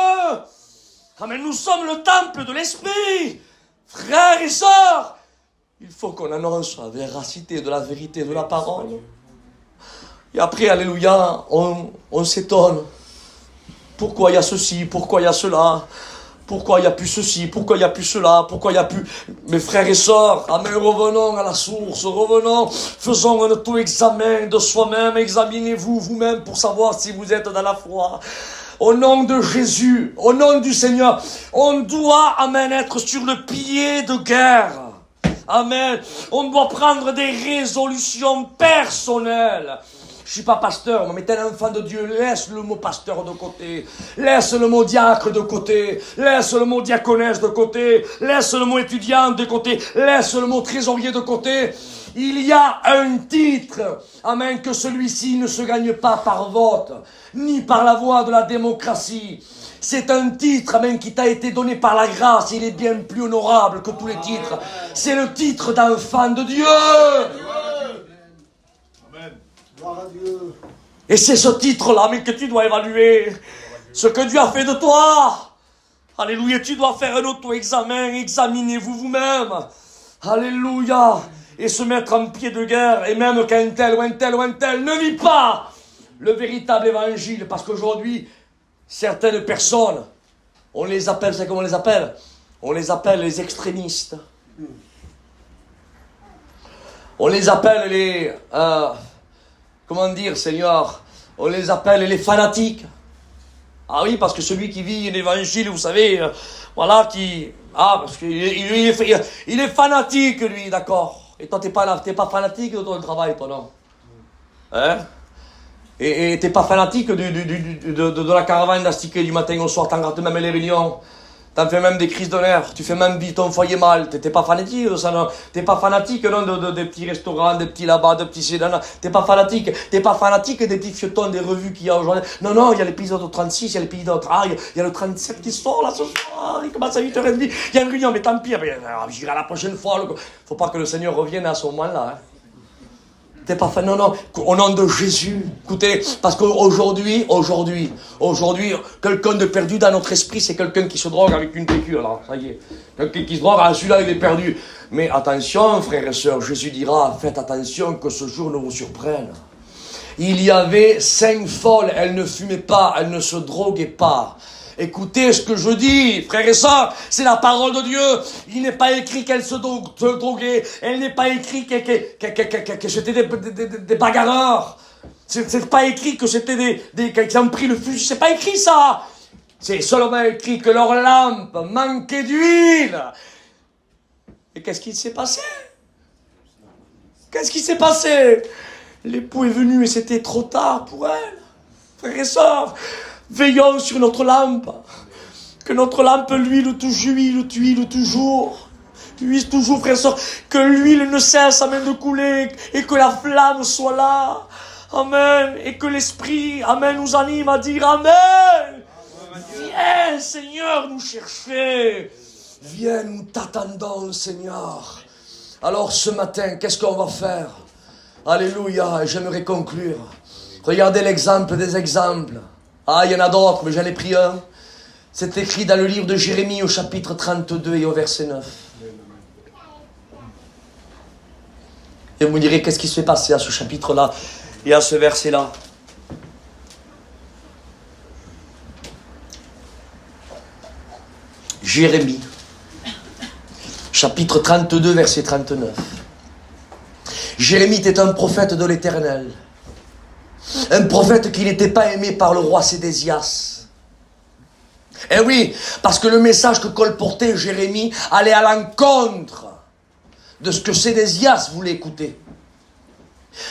Amen, nous sommes le temple de l'esprit. Frères et sœurs, il faut qu'on annonce la véracité de la vérité de la parole. Et après, alléluia, on s'étonne. Pourquoi il y a ceci? Pourquoi il y a cela? Pourquoi il n'y a plus ceci? Pourquoi il n'y a plus cela? Pourquoi il n'y a plus... Mes frères et sœurs, amen, revenons à la source, revenons, faisons un auto-examen de soi-même, examinez-vous vous-même pour savoir si vous êtes dans la foi. Au nom de Jésus, au nom du Seigneur, on doit, amen, être sur le pied de guerre. Amen. On doit prendre des résolutions personnelles. Je suis pas pasteur, mais t'es un enfant de Dieu, laisse le mot pasteur de côté, laisse le mot diacre de côté, laisse le mot diaconesse de côté, laisse le mot étudiant de côté, laisse le mot trésorier de côté. Il y a un titre, amen, que celui-ci ne se gagne pas par vote, ni par la voie de la démocratie. C'est un titre, amen, qui t'a été donné par la grâce. Il est bien plus honorable que tous les titres. C'est le titre d'enfant de Dieu. Et c'est ce titre-là, mais que tu dois évaluer. Ce que Dieu a fait de toi. Alléluia, tu dois faire un auto-examen. Examinez-vous vous-même. Alléluia. Et se mettre en pied de guerre. Et même qu'un tel ou un tel ou un tel ne vit pas le véritable évangile. Parce qu'aujourd'hui, certaines personnes, on les appelle, c'est comment on les appelle? On les appelle les extrémistes. On les appelle les... comment dire, Seigneur? On les appelle les fanatiques. Ah oui, parce que celui qui vit l'évangile, vous savez, voilà, qui... Ah, parce qu'il est fanatique, lui, d'accord. Et toi, t'es pas fanatique de ton travail, toi, non? Hein? Et t'es pas fanatique de la caravane d'astiquer du matin au soir, t'en gardes même les réunions. T'en fais même des crises de nerfs, tu fais même vivre ton foyer mal. T'es pas fanatique de ça, non? T'es pas fanatique, non, des petits restaurants, des petits là-bas, des petits chez-là. T'es pas fanatique des petits feuilletons, des revues qu'il y a aujourd'hui. Non, il y a l'épisode 36, il y a l'épisode... Ah, il y a le 37 qui sort là ce soir, il commence à 8h30. Il y a une réunion, mais tant pis, j'irai la prochaine fois. Faut pas que le Seigneur revienne à ce moment-là, hein. T'es pas fan, non, au nom de Jésus. Écoutez, parce qu'aujourd'hui, quelqu'un de perdu dans notre esprit, c'est quelqu'un qui se drogue avec une piqûre, là, ça y est. Quelqu'un qui se drogue, celui-là, il est perdu. Mais attention, frères et sœurs, Jésus dira, faites attention que ce jour ne vous surprenne. Il y avait 5 folles, elles ne fumaient pas, elles ne se droguaient pas. Écoutez ce que je dis, frères et sœurs, c'est la parole de Dieu. Il n'est pas écrit qu'elle se droguait. Elle n'est pas écrit que c'était des bagarreurs. C'est pas écrit que c'était qu'ils ont pris le fusil. C'est pas écrit ça. C'est seulement écrit que leur lampe manquait d'huile. Et qu'est-ce qui s'est passé? Qu'est-ce qui s'est passé? L'époux est venu et c'était trop tard pour elle. Frères et sœurs, veillons sur notre lampe. Que notre lampe huile toujours. Huile toujours, frères et sœurs. Que l'huile ne cesse, amen, de couler. Et que la flamme soit là. Amen. Et que l'Esprit, amen, nous anime à dire amen. Viens, Seigneur, nous chercher. Viens, nous t'attendons, Seigneur. Alors, ce matin, qu'est-ce qu'on va faire? Alléluia. Et j'aimerais conclure. Regardez l'exemple des exemples. Ah, il y en a d'autres, mais j'en ai pris un. C'est écrit dans le livre de Jérémie au chapitre 32 et au verset 9. Et vous me direz, qu'est-ce qui s'est passé à ce chapitre-là et à ce verset-là? Jérémie, chapitre 32, verset 39. Jérémie était un prophète de l'Éternel. Un prophète qui n'était pas aimé par le roi Sédécias. Eh oui, parce que le message que colportait Jérémie allait à l'encontre de ce que Sédécias voulait écouter.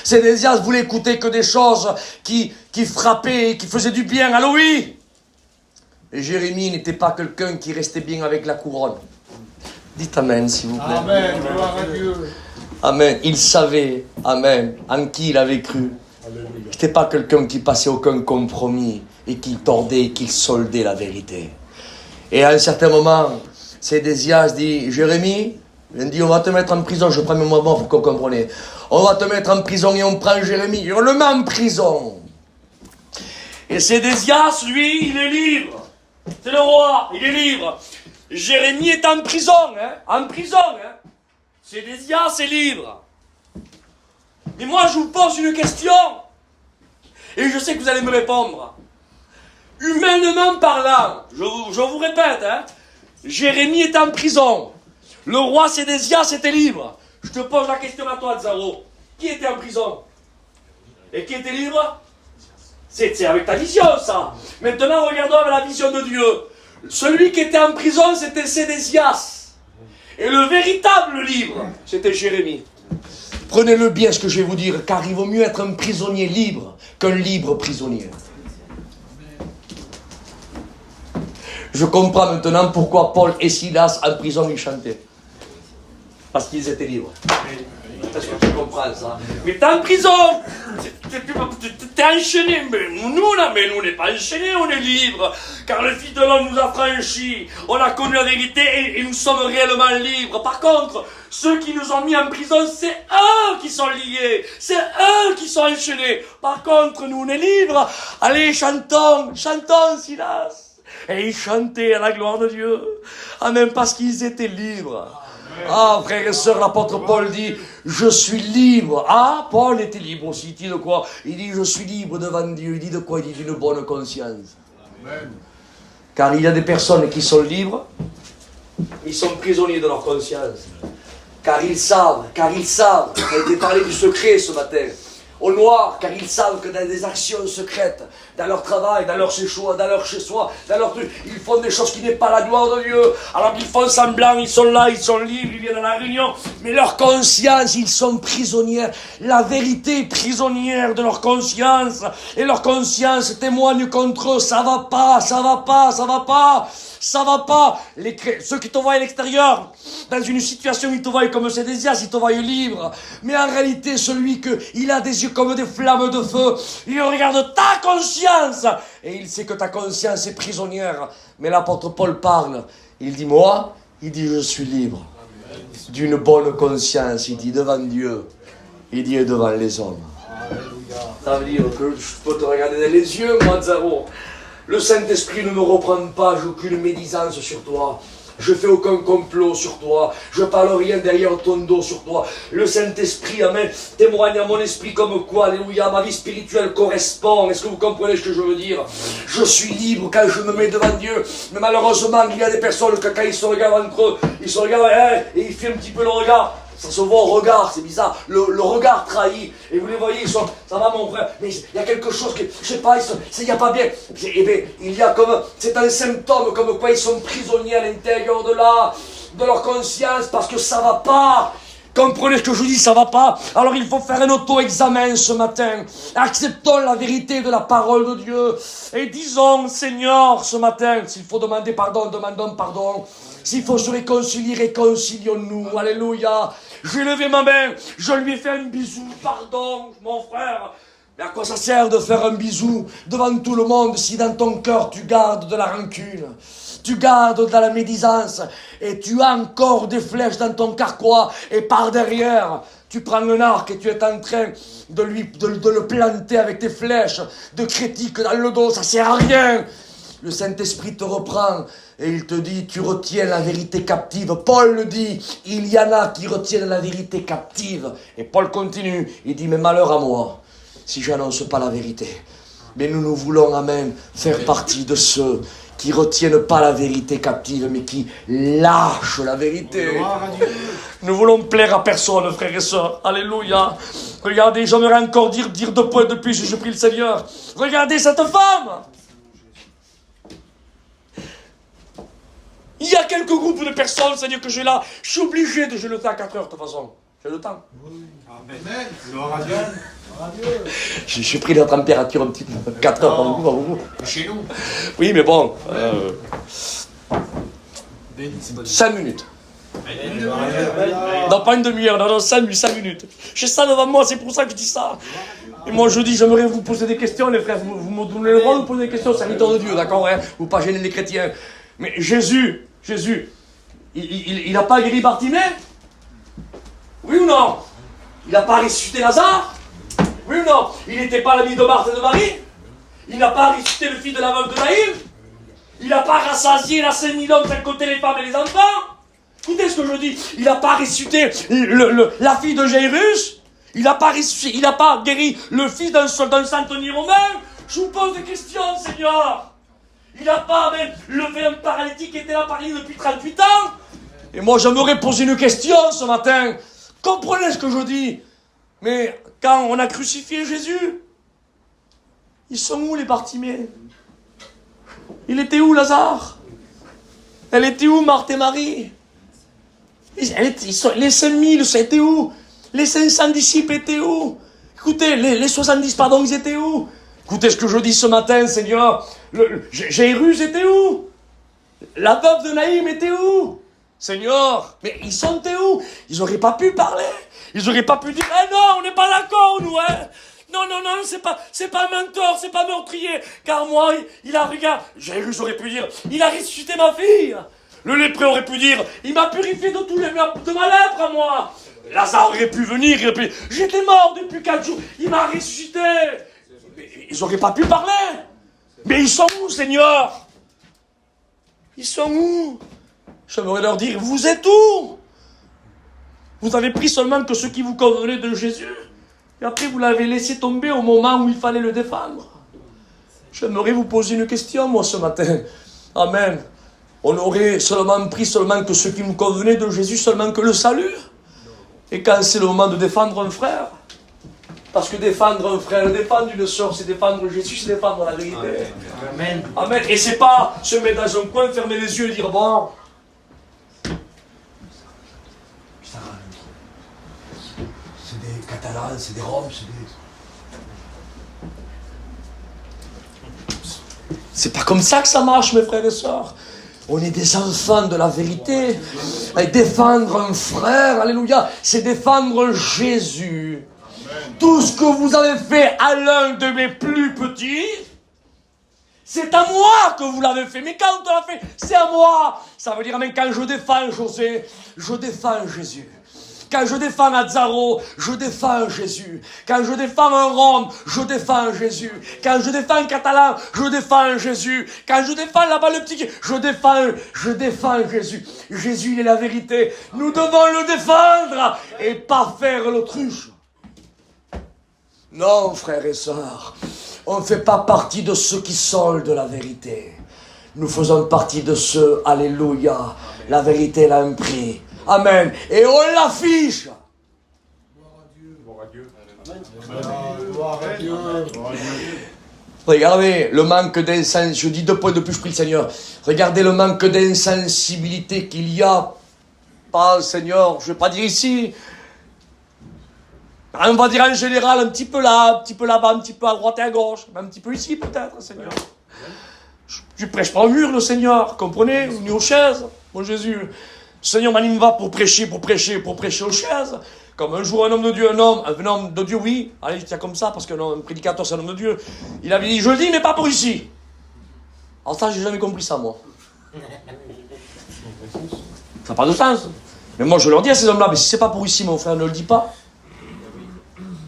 Sédécias voulait écouter que des choses qui frappaient, qui faisaient du bien. Allô, oui. Et Jérémie n'était pas quelqu'un qui restait bien avec la couronne. Dites Amen, s'il vous plaît. Amen, gloire à Dieu. Amen. Il savait, Amen, en qui il avait cru. Il n'était pas quelqu'un qui passait aucun compromis et qui tordait, qui soldait la vérité. Et à un certain moment, Sédécias dit, Jérémie, il dit, on va te mettre en prison, je prends mes mots pour qu'on comprenne. On va te mettre en prison et on prend Jérémie, et on le met en prison. Et Sédécias, lui, il est libre. C'est le roi, il est libre. Jérémie est en prison, hein, en prison, hein. Sédécias est libre. Mais moi, je vous pose une question, et je sais que vous allez me répondre. Humainement parlant, je vous répète, hein, Jérémie est en prison. Le roi Sédécias était libre. Je te pose la question à toi, Zaro. Qui était en prison? Et qui était libre? C'est avec ta vision, ça. Maintenant, regardons avec la vision de Dieu. Celui qui était en prison, c'était Sédécias. Et le véritable libre, c'était Jérémie. Prenez-le bien, ce que je vais vous dire, car il vaut mieux être un prisonnier libre qu'un libre prisonnier. Je comprends maintenant pourquoi Paul et Silas en prison ils chantaient. Parce qu'ils étaient libres. Est-ce que tu comprends ça? Mais t'es en prison, t'es enchaîné. Mais nous, on n'est pas enchaînés, on est libres. Car le Fils de l'homme nous a franchis. On a connu la vérité et nous sommes réellement libres. Par contre, ceux qui nous ont mis en prison, c'est eux qui sont liés. C'est eux qui sont enchaînés. Par contre, nous, on est libres. Allez, chantons, Silas. Et ils chantaient à la gloire de Dieu. Amen, parce qu'ils étaient libres. Ah, frères et sœurs, l'apôtre Paul dit, je suis libre. Ah, Paul était libre aussi. Il dit de quoi? Il dit, je suis libre devant Dieu. Il dit de quoi? Il dit d'une bonne conscience. Amen. Car il y a des personnes qui sont libres, ils sont prisonniers de leur conscience. Car ils savent, on a été parlé du secret ce matin, au noir, car ils savent que dans des actions secrètes, dans leur travail, dans leur chez-soi, dans leur chez-soi, dans leur truc, ils font des choses qui n'est pas la gloire de Dieu. Alors ils font semblant, ils sont là, ils sont libres, ils viennent à la réunion, mais leur conscience, ils sont prisonniers. La vérité est prisonnière de leur conscience, et leur conscience témoigne contre eux, ça va pas. Ceux qui te voient à l'extérieur, dans une situation, ils te voient comme Sédécias, ils te voient libre. Mais en réalité, celui il a des yeux comme des flammes de feu, il regarde ta conscience, et il sait que ta conscience est prisonnière. Mais l'apôtre Paul parle, il dit, moi, il dit, je suis libre. D'une bonne conscience, il dit, devant Dieu, il dit, et devant les hommes. Ça veut dire que je peux te regarder dans les yeux, moi, Zaro. Le Saint-Esprit ne me reprend pas, j'ai aucune médisance sur toi. Je fais aucun complot sur toi. Je parle rien derrière ton dos sur toi. Le Saint-Esprit, amen, témoigne à mon esprit comme quoi, alléluia, ma vie spirituelle correspond. Est-ce que vous comprenez ce que je veux dire? Je suis libre quand je me mets devant Dieu. Mais malheureusement, il y a des personnes que quand ils se regardent entre eux, ils se regardent, et ils font un petit peu le regard. Ça se voit au regard, c'est bizarre, le regard trahit, et vous les voyez, ils sont, ça va mon frère, mais il y a quelque chose que, je sais pas, il n'y a pas bien, eh bien, il y a comme, c'est un symptôme comme quoi ils sont prisonniers à l'intérieur de leur conscience, parce que ça va pas. Comprenez ce que je vous dis, ça va pas. Alors il faut faire un auto-examen ce matin. Acceptons la vérité de la parole de Dieu. Et disons, Seigneur, ce matin, s'il faut demander pardon, demandons pardon. S'il faut se réconcilier, réconcilions-nous. Alléluia. J'ai levé ma main, je lui ai fait un bisou. Pardon, mon frère. Mais à quoi ça sert de faire un bisou devant tout le monde si dans ton cœur tu gardes de la rancune, tu gardes de la médisance et tu as encore des flèches dans ton carquois et par derrière tu prends un arc et tu es en train de le planter avec tes flèches de critiques dans le dos, ça sert à rien. Le Saint-Esprit te reprend et il te dit, tu retiens la vérité captive. Paul le dit, il y en a qui retiennent la vérité captive. Et Paul continue, il dit, mais malheur à moi si j'annonce pas la vérité. Mais nous voulons, amen, faire partie de ceux qui retiennent pas la vérité captive, mais qui lâchent la vérité. Nous voulons plaire à personne, frères et sœurs. Alléluia. Regardez, j'aimerais encore dire 2 points de plus, je prie le Seigneur. Regardez cette femme. Il y a quelques groupes de personnes, c'est-à-dire que j'ai là, je suis obligé de jouer le temps à 4 heures de toute façon. J'ai le temps. Amen. Gloire à Dieu. Je suis pris la température un petit peu. 4 heures, pas beaucoup. Chez nous. Oui, mais bon. 5 minutes. Non, pas une demi-heure, non, 5 minutes. J'ai ça devant moi, c'est pour ça que je dis ça. Et moi, je dis, j'aimerais vous poser des questions, les frères. Vous me donnez le droit de vous poser des questions, serviteur de Dieu, d'accord, hein? Vous pas gêner les chrétiens. Mais Jésus, il n'a pas guéri Bartimée? Oui ou non? Il n'a pas ressuscité Lazare? Oui ou non? Il n'était pas l'ami de Marthe et de Marie? Il n'a pas ressuscité le fils de la veuve de Naïm? Il n'a pas rassasié la 5000 hommes d'un côté les femmes et les enfants? Écoutez ce que je dis. Il n'a pas ressuscité la fille de Jairus? Il n'a pas guéri le fils d'un centenier romain? Je vous pose des questions, Seigneur. Il n'a pas même levé un paralytique qui était là parmi depuis 38 ans? Et moi, j'aimerais poser une question ce matin. Comprenez ce que je dis. Mais quand on a crucifié Jésus, ils sont où les Bartimées? Il était où Lazare? Elle était où Marthe et Marie? Les 5000, c'était où? Les 500 disciples étaient où? Écoutez, les 70, pardon, ils étaient où? Écoutez ce que je dis ce matin, Seigneur. Jairus était où? La veuve de Naïm était où? Seigneur, mais ils sont où? Ils n'auraient pas pu parler. Ils n'auraient pas pu dire, eh non, on n'est pas d'accord, nous, hein. Non, c'est pas menteur, c'est pas meurtrier. Car moi, regarde, Jairus aurait pu dire, il a ressuscité ma fille. Le lépreux aurait pu dire, il m'a purifié de ma lèpre à moi. Lazare aurait pu venir, il aurait pu dire, j'étais mort depuis 4 jours, il m'a ressuscité. Mais ils n'auraient pas pu parler. Mais ils sont où, Seigneur? Ils sont où? J'aimerais leur dire, vous êtes où? Vous avez pris seulement que ce qui vous convenait de Jésus. Et après, vous l'avez laissé tomber au moment où il fallait le défendre. J'aimerais vous poser une question, moi, ce matin. Amen. On aurait pris seulement que ce qui nous convenait de Jésus, seulement que le salut. Et quand c'est le moment de défendre un frère, parce que défendre un frère, défendre une sœur, c'est défendre Jésus, c'est défendre la vérité. Amen. Amen. Et c'est pas se mettre dans un coin, fermer les yeux et dire, bon... C'est des Catalans, c'est des Roms, c'est des... C'est pas comme ça que ça marche, mes frères et sœurs. On est des enfants de la vérité. Et défendre un frère, alléluia, c'est défendre Jésus. Amen. Tout ce que vous avez fait à l'un de mes plus petits, c'est à moi que vous l'avez fait. Mais quand on l'a fait, c'est à moi. Ça veut dire, même quand je défends José, je défends Jésus. Quand je défends Nazaro, je défends Jésus. Quand je défends un Rome, je défends Jésus. Quand je défends un Catalan, je défends Jésus. Quand je défends là-bas le petit, je défends Jésus. Jésus, il est la vérité. Nous devons le défendre et pas faire l'autruche. Non, frères et sœurs, on ne fait pas partie de ceux qui soldent la vérité. Nous faisons partie de ceux, alléluia, la vérité elle a un prix. Amen. Et on l'affiche. Gloire à Dieu. Gloire à Dieu. Regardez le manque d'insensibilité. Je dis 2 points de plus, je prie le Seigneur. Regardez le manque d'insensibilité qu'il y a. Pas, Seigneur, je ne vais pas dire ici. On va dire en général, un petit peu là, un petit peu là-bas, un petit peu à droite et à gauche. Un petit peu ici peut-être, Seigneur. Je prêche pas au mur, le Seigneur. Comprenez? Ni aux chaises. Mon Jésus. Le Seigneur m'anime va pour prêcher aux chaises. Comme un jour un homme de Dieu, un homme de Dieu, oui. Allez, je tiens comme ça, parce qu'un prédicateur, c'est un homme de Dieu. Il avait dit, je le dis, mais pas pour ici. Alors ça, j'ai jamais compris ça, moi. Ça n'a pas de sens. Mais moi, je leur dis à ces hommes-là, mais si c'est pas pour ici, mon frère, ne le dis pas.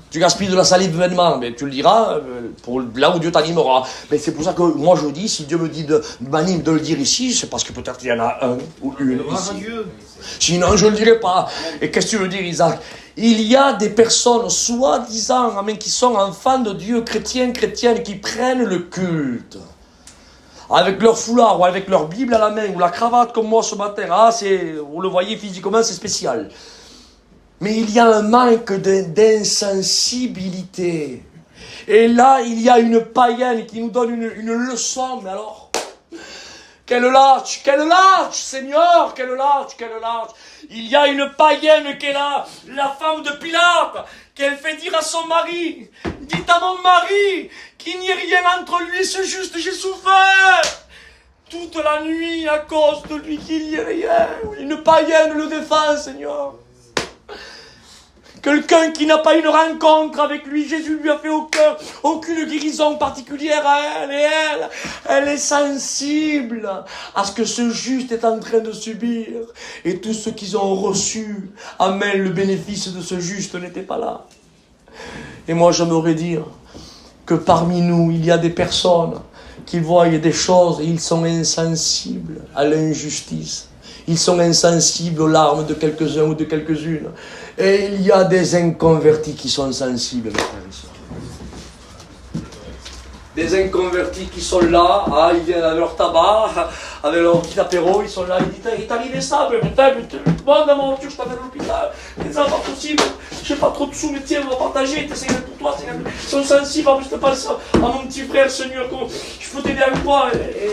Tu gaspilles de la salive vainement, mais tu le diras pour là où Dieu t'animera. Mais c'est pour ça que moi je dis, si Dieu m'anime de le dire ici, c'est parce que peut-être il y en a un ou une ici. Sinon je ne le dirai pas. Et qu'est-ce que tu veux dire, Isaac? Il y a des personnes soi-disant, amen, qui sont enfants de Dieu, chrétiennes, qui prennent le culte. avec leur foulard ou avec leur Bible à la main, ou la cravate comme moi ce matin. Ah, vous le voyez physiquement, c'est spécial. Mais il y a un manque d'insensibilité. Et là, il y a une païenne qui nous donne une leçon, mais alors, quelle lâche, Seigneur, quelle lâche. Il y a une païenne qui est là, la femme de Pilate, qu'elle fait dire à son mari, dites à mon mari qu'il n'y ait rien entre lui, c'est juste, j'ai souffert toute la nuit à cause de lui, qu'il n'y ait rien. Une païenne le défend, Seigneur. Quelqu'un qui n'a pas une rencontre avec lui, Jésus lui a fait aucune guérison particulière à elle, et elle est sensible à ce que ce juste est en train de subir. Et tous ceux qui ont reçu, amen, le bénéfice de ce juste n'étaient pas là. Et moi j'aimerais dire que parmi nous, il y a des personnes qui voient des choses et ils sont insensibles à l'injustice. Ils sont insensibles aux larmes de quelques-uns ou de quelques-unes. Et il y a des inconvertis qui sont sensibles, mes frères et sœurs. Des inconvertis qui sont là, ils viennent avec leur tabac, avec leur petit apéro, ils sont là, ils disent, il est arrivé ça, mais putain, moi dans mon voiture, je t'amène à l'hôpital, c'est ça, pas possible, j'ai pas trop de sous, mais tiens, on va partager, c'est pour toi, ils sont sensibles, en plus, je te passe à mon petit frère, Seigneur, je peux t'aider avec toi,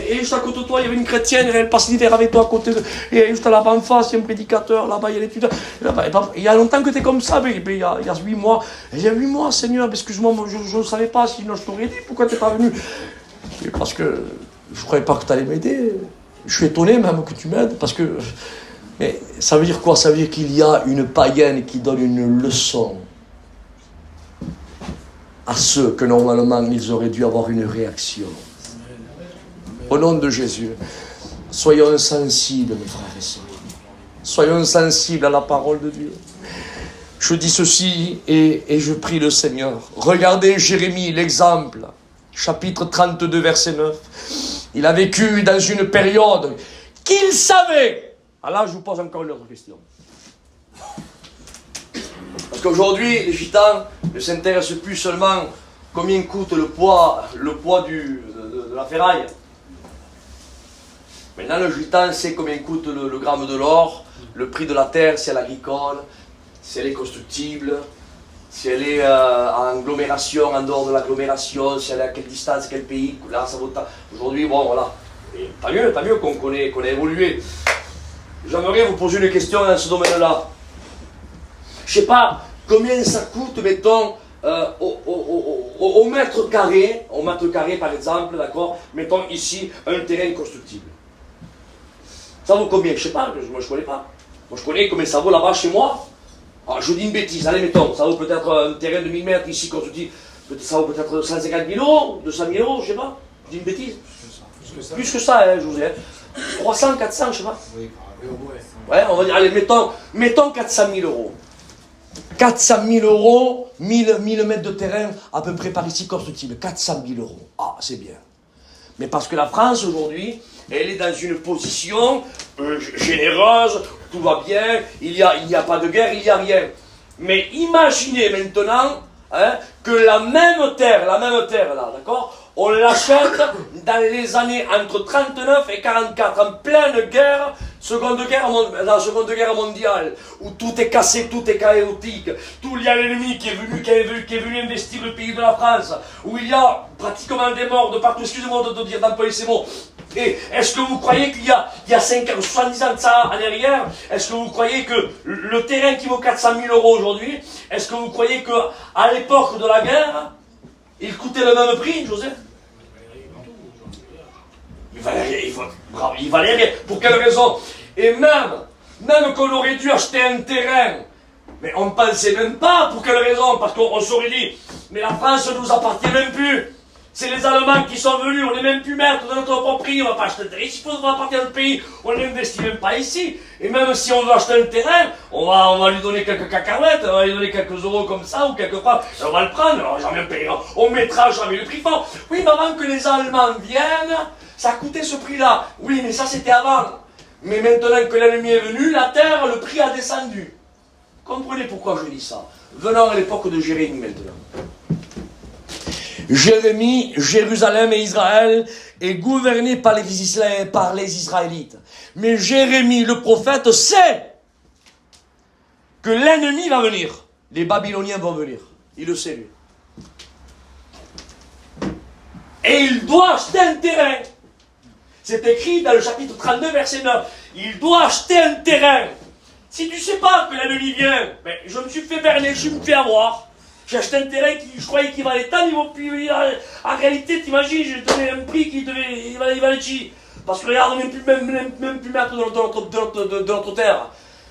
et juste à côté de toi, il y avait une chrétienne, elle passe l'hiver avec toi à côté et juste là-bas en face, il y a un prédicateur, là-bas, il y a l'étudiant, il y a longtemps que t'es comme ça, mais il y a 8 mois, Seigneur, excuse-moi, je ne savais pas, sinon je t'aurais dit, pourquoi t'es pas venu? Et parce que je ne croyais pas que tu allais m'aider. Je suis étonné même que tu m'aides, parce que... Mais ça veut dire quoi? Ça veut dire qu'il y a une païenne qui donne une leçon à ceux que normalement ils auraient dû avoir une réaction. Au nom de Jésus, soyons sensibles, mes frères et sœurs. Soyons sensibles à la parole de Dieu. Je dis ceci et je prie le Seigneur. Regardez Jérémie, l'exemple. Chapitre 32, verset 9. Il a vécu dans une période qu'il savait. Alors là, je vous pose encore une autre question. Parce qu'aujourd'hui, les gitans ne s'intéressent plus seulement combien coûte le poids de la ferraille. Maintenant, le gitan sait combien coûte le gramme de l'or, le prix de la terre, si elle est agricole, si elle est constructible, si elle est en agglomération, en dehors de l'agglomération, si elle est à quelle distance, quel pays, là ça vaut tant. Aujourd'hui, bon voilà. Et tant mieux qu'on ait évolué. J'aimerais vous poser une question dans ce domaine-là. Je ne sais pas combien ça coûte, mettons, au mètre carré par exemple, d'accord, mettons ici un terrain constructible. Ça vaut combien? Je ne sais pas, moi je ne connais pas. Moi je connais combien ça vaut là-bas chez moi. Alors, je dis une bêtise, allez, mettons, ça vaut peut-être un terrain de 1000 mètres ici, quand je dis, ça vaut peut-être 150 000 euros, 200 000 euros, je sais pas, je dis une bêtise. Plus que ça, hein, José. 300, 400, je sais pas. Oui, ouais, on va dire, allez, mettons 400 000 euros. 400 000 euros, 1000 mètres de terrain, à peu près par ici, constructible. 400 000 euros. Ah, c'est bien. Mais parce que la France, aujourd'hui, elle est dans une position généreuse, tout va bien, il n'y a pas de guerre, il n'y a rien. Mais imaginez maintenant que la même terre là, d'accord, on l'achète dans les années entre 39 et 44, en pleine guerre, la Seconde Guerre mondiale, où tout est cassé, tout est chaotique, où il y a l'ennemi qui est venu investir le pays de la France, où il y a pratiquement des morts de partout, excusez-moi de dire d'employer ces mots. Et est-ce que vous croyez qu'il y a 70 ans de ça en arrière, est-ce que vous croyez que le terrain qui vaut 400 000 euros aujourd'hui, est-ce que vous croyez qu'à l'époque de la guerre, il coûtait le même prix, Joseph? Il valait rien. Pour quelle raison? Et même qu'on aurait dû acheter un terrain, mais on ne pensait même pas pour quelle raison, parce qu'on s'aurait dit, mais la France ne nous appartient même plus. C'est les Allemands qui sont venus, on n'est même plus maître de notre propre prix, on ne va pas acheter un terrain ici, on va appartenir à notre pays, on n'investit même pas ici. Et même si on veut acheter un terrain, on va lui donner quelques cacahuètes, on va lui donner quelques euros comme ça, ou quelque part, on va le prendre, alors jamais payer, on mettra jamais le prix fort. Oui, mais avant que les Allemands viennent, ça coûtait ce prix-là. Oui, mais ça c'était avant. Mais maintenant que l'ennemi est venu, la terre, le prix a descendu. Comprenez pourquoi je dis ça. Venons à l'époque de Jérémie maintenant. Jérémie, Jérusalem et Israël est gouverné par les Israélites. Mais Jérémie, le prophète, sait que l'ennemi va venir. Les Babyloniens vont venir. Il le sait, lui. Et il doit acheter un terrain. C'est écrit dans le chapitre 32, verset 9. Il doit acheter un terrain. Si tu ne sais pas que l'ennemi vient, ben, je me suis fait berner, je me fais avoir. J'ai acheté un terrain qui, je croyais qu'il valait tant, en réalité, t'imagines, j'ai donné un prix qui il valait chi. Parce que regarde, on n'est même plus maître de notre terre.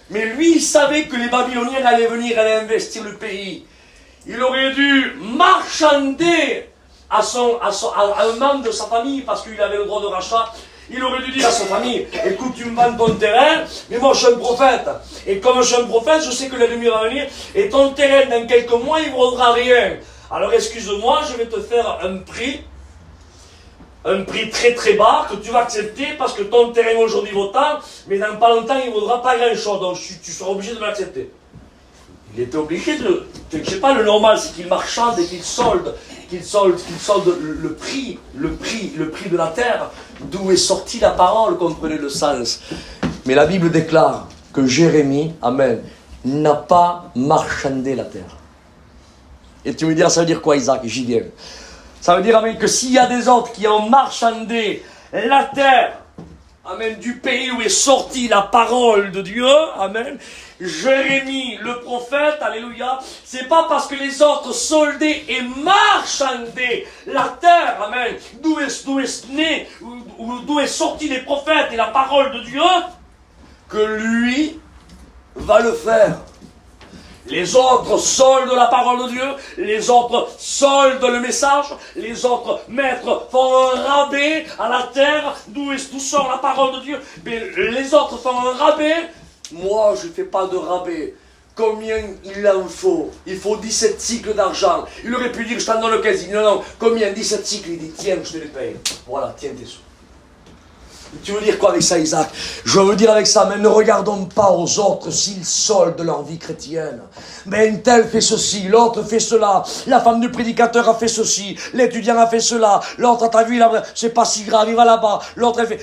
Mais lui, il savait que les Babyloniens allaient venir, allaient investir le pays. Il aurait dû marchander à un membre de sa famille, parce qu'il avait le droit de rachat. Il aurait dû dire à sa famille, écoute, tu me vends ton terrain, mais moi je suis un prophète. Et comme je suis un prophète, je sais que l'ennemi va venir, et ton terrain, dans quelques mois, il ne vaudra rien. Alors excuse-moi, je vais te faire un prix très très bas, que tu vas accepter, parce que ton terrain aujourd'hui vaut tant, mais dans pas longtemps, il ne vaudra pas grand-chose, donc tu seras obligé de l'accepter. Il était obligé de... Je sais pas, le normal, c'est qu'il marchande et qu'il solde le prix de la terre, d'où est sortie la parole, comprenez le sens. Mais la Bible déclare que Jérémie, amen, n'a pas marchandé la terre. Et tu me dis, ça veut dire quoi, Isaac? J'y viens. Ça veut dire, amen, que s'il y a des autres qui ont marchandé la terre, amen, du pays où est sortie la parole de Dieu, amen, Jérémie, le prophète, alléluia, c'est pas parce que les autres soldaient et marchandaient la terre, amen, d'où est sorti les prophètes et la parole de Dieu, que lui va le faire. Les autres soldent la parole de Dieu, les autres soldent le message, les autres maîtres font un rabais à la terre, d'où sort la parole de Dieu, mais les autres font un rabais. Moi, je ne fais pas de rabais. Combien il en faut? Il faut 17 cycles d'argent. Il aurait pu dire, je t'en donne le 15. Non, combien? 17 cycles. Il dit, tiens, je te les paye. Voilà, tiens tes sous. Tu veux dire quoi avec ça, Isaac? Je veux dire avec ça, mais ne regardons pas aux autres s'ils soldent leur vie chrétienne. Mais un tel fait ceci, l'autre fait cela, la femme du prédicateur a fait ceci, l'étudiant a fait cela, l'autre, t'as vu, c'est pas si grave, il va là-bas, l'autre a fait...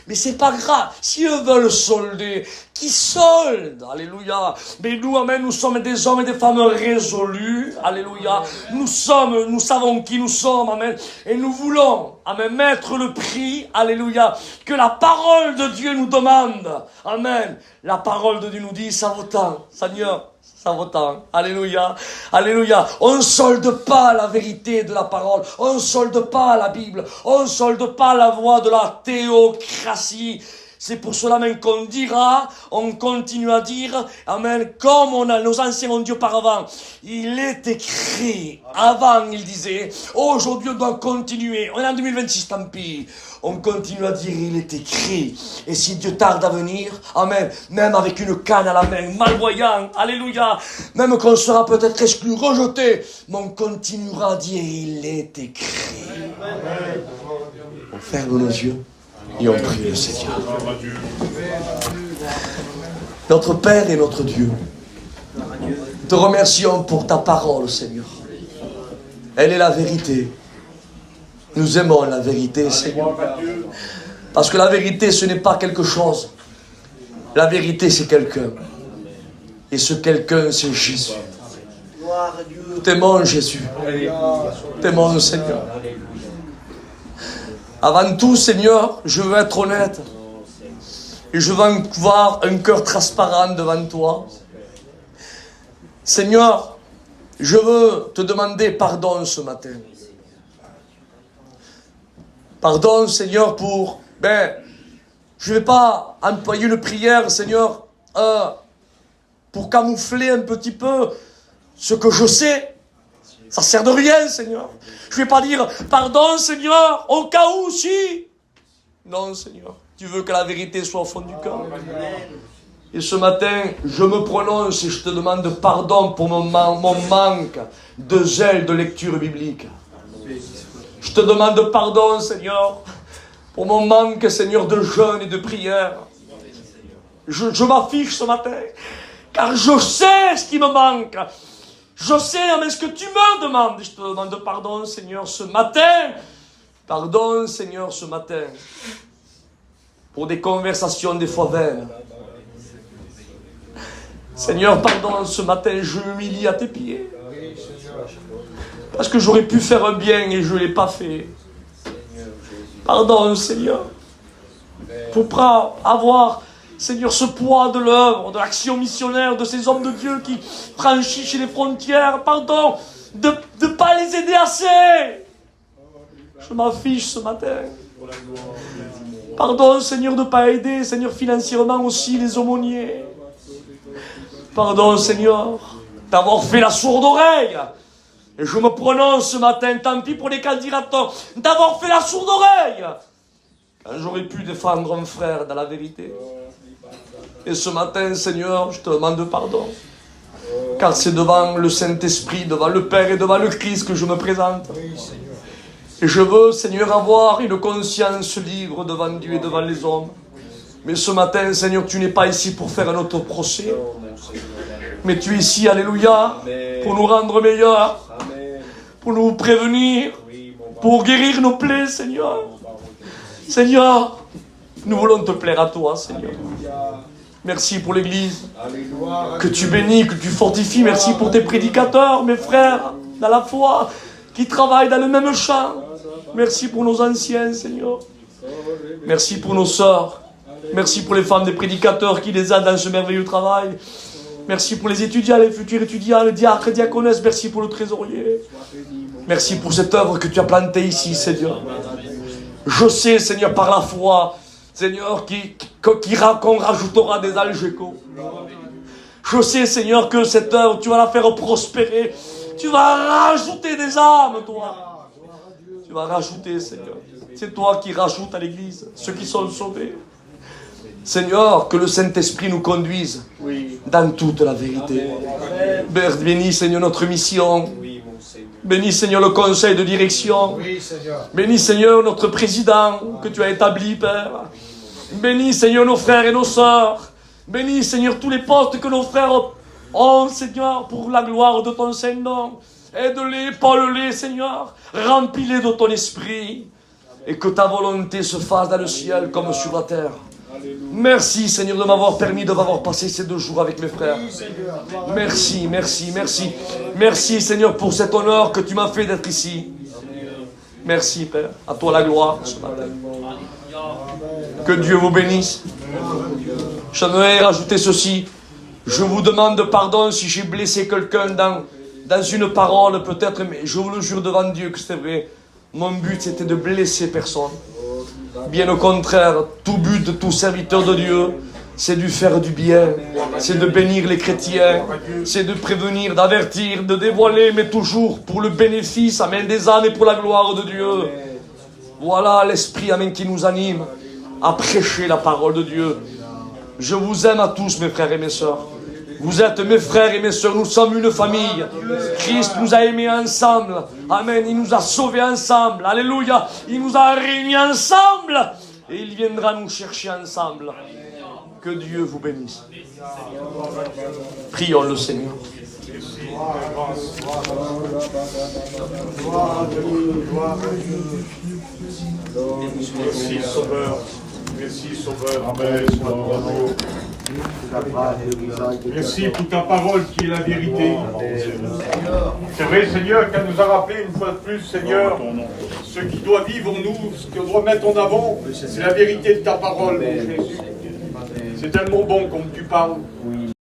Mais c'est pas grave, si eux veulent solder, qui soldent, alléluia. Mais nous, amen, nous sommes des hommes et des femmes résolus, alléluia. Nous savons qui nous sommes, amen, et nous voulons, amen, mettre le prix, alléluia, que la parole de Dieu nous demande, amen. La parole de Dieu nous dit, ça vaut tant, Seigneur. Ça vaut tant. Alléluia. Alléluia. On ne solde pas la vérité de la parole. On ne solde pas la Bible. On ne solde pas la voie de la théocratie. C'est pour cela même qu'on dira, on continue à dire, amen, comme nos anciens ont dit auparavant. Il est écrit, avant il disait, aujourd'hui on doit continuer, on est en 2026, tant pis. On continue à dire, il est écrit. Et si Dieu tarde à venir, amen, même avec une canne à la main, malvoyant, alléluia, même qu'on sera peut-être exclu, rejeté, mais on continuera à dire, il est écrit. Amen. On ferme nos yeux. Et on prie le Seigneur. Notre Père et notre Dieu, te remercions pour ta parole, Seigneur. Elle est la vérité. Nous aimons la vérité, Seigneur. Parce que la vérité, ce n'est pas quelque chose. La vérité, c'est quelqu'un. Et ce quelqu'un, c'est Jésus. T'aimons Jésus. T'aimons le Seigneur. Avant tout, Seigneur, je veux être honnête. Et je veux avoir un cœur transparent devant toi. Seigneur, je veux te demander pardon ce matin. Pardon, Seigneur, pour... je ne vais pas employer une prière, Seigneur, pour camoufler un petit peu ce que je sais. Ça sert de rien, Seigneur. Je ne vais pas dire, pardon, Seigneur, au cas où, si. Non, Seigneur. Tu veux que la vérité soit au fond du cœur. Et ce matin, je me prononce et je te demande pardon pour mon manque de zèle de lecture biblique. Je te demande pardon, Seigneur, pour mon manque, Seigneur, de jeûne et de prière. Je m'affiche ce matin, car je sais ce qui me manque. Je sais, mais ce que tu me demandes, je te demande pardon, Seigneur, ce matin. Pardon, Seigneur, ce matin. Pour des conversations des fois vaines. Seigneur, pardon, ce matin, je m'humilie à tes pieds. Parce que j'aurais pu faire un bien et je ne l'ai pas fait. Pardon, Seigneur. Pour avoir, Seigneur, ce poids de l'œuvre, de l'action missionnaire de ces hommes de Dieu qui franchissent les frontières. Pardon, de ne pas les aider assez. Je m'affiche ce matin. Pardon, Seigneur, de ne pas aider, Seigneur, financièrement aussi les aumôniers. Pardon, Seigneur, d'avoir fait la sourde oreille. Et je me prononce ce matin, tant pis pour les candidateurs, d'avoir fait la sourde oreille. J'aurais pu défendre un frère dans la vérité. Et ce matin, Seigneur, je te demande pardon. Car c'est devant le Saint-Esprit, devant le Père et devant le Christ que je me présente. Et je veux, Seigneur, avoir une conscience libre devant Dieu et devant les hommes. Mais ce matin, Seigneur, tu n'es pas ici pour faire un autoprocès. Mais tu es ici, alléluia, pour nous rendre meilleurs, pour nous prévenir, pour guérir nos plaies, Seigneur. Seigneur, nous voulons te plaire à toi, Seigneur. Merci pour l'Église, que tu bénis, que tu fortifies. Merci pour tes prédicateurs, mes frères, dans la foi, qui travaillent dans le même champ. Merci pour nos anciens, Seigneur. Merci pour nos sœurs. Merci pour les femmes des prédicateurs qui les aident dans ce merveilleux travail. Merci pour les étudiants, les futurs étudiants, les diacres et diaconesses. Merci pour le trésorier. Merci pour cette œuvre que tu as plantée ici, Seigneur. Je sais, Seigneur, par la foi, Seigneur, qu'on rajoutera des algécos. Je sais, Seigneur, que cette œuvre, tu vas la faire prospérer. Tu vas rajouter des âmes, toi. Tu vas rajouter, Seigneur. C'est toi qui rajoutes à l'Église ceux qui sont sauvés. Seigneur, que le Saint-Esprit nous conduise dans toute la vérité. Bénis, Seigneur, notre mission. Bénis, Seigneur, le conseil de direction. Bénis, Seigneur, notre président que tu as établi, Père. Bénis, Seigneur, nos frères et nos sœurs. Bénis, Seigneur, tous les postes que nos frères ont, Seigneur, pour la gloire de ton Saint-Nom. Aide-les, parle-les, Seigneur. Remplis-les de ton esprit. Et que ta volonté se fasse dans le ciel comme sur la terre. Merci, Seigneur, de m'avoir permis de m'avoir passé ces 2 jours avec mes frères. Merci, merci, merci. Merci, Seigneur, pour cet honneur que tu m'as fait d'être ici. Merci, Père. À toi la gloire ce matin. Que Dieu vous bénisse. J'aimerais rajouter ceci. Je vous demande pardon si j'ai blessé quelqu'un dans une parole, peut-être, mais je vous le jure devant Dieu que c'est vrai. Mon but, c'était de blesser personne. Bien au contraire, tout but de tout serviteur de Dieu, c'est de faire du bien, c'est de bénir les chrétiens, c'est de prévenir, d'avertir, de dévoiler, mais toujours pour le bénéfice, amen, des âmes et pour la gloire de Dieu. Voilà l'esprit, amen, qui nous anime à prêcher la parole de Dieu. Je vous aime à tous, mes frères et mes sœurs. Vous êtes mes frères et mes sœurs, nous sommes une famille. Christ nous a aimés ensemble. Amen, il nous a sauvés ensemble. Alléluia, il nous a réunis ensemble. Et il viendra nous chercher ensemble. Que Dieu vous bénisse. Prions le Seigneur. Merci, Sauveur. Merci, Sauveur. Amen. Merci pour ta parole qui est la vérité. C'est vrai, Seigneur, qu'elle nous a rappelé une fois de plus, Seigneur, ce qui doit vivre en nous, ce qu'on doit mettre en avant, c'est la vérité de ta parole, mon Jésus. C'est tellement bon comme tu parles.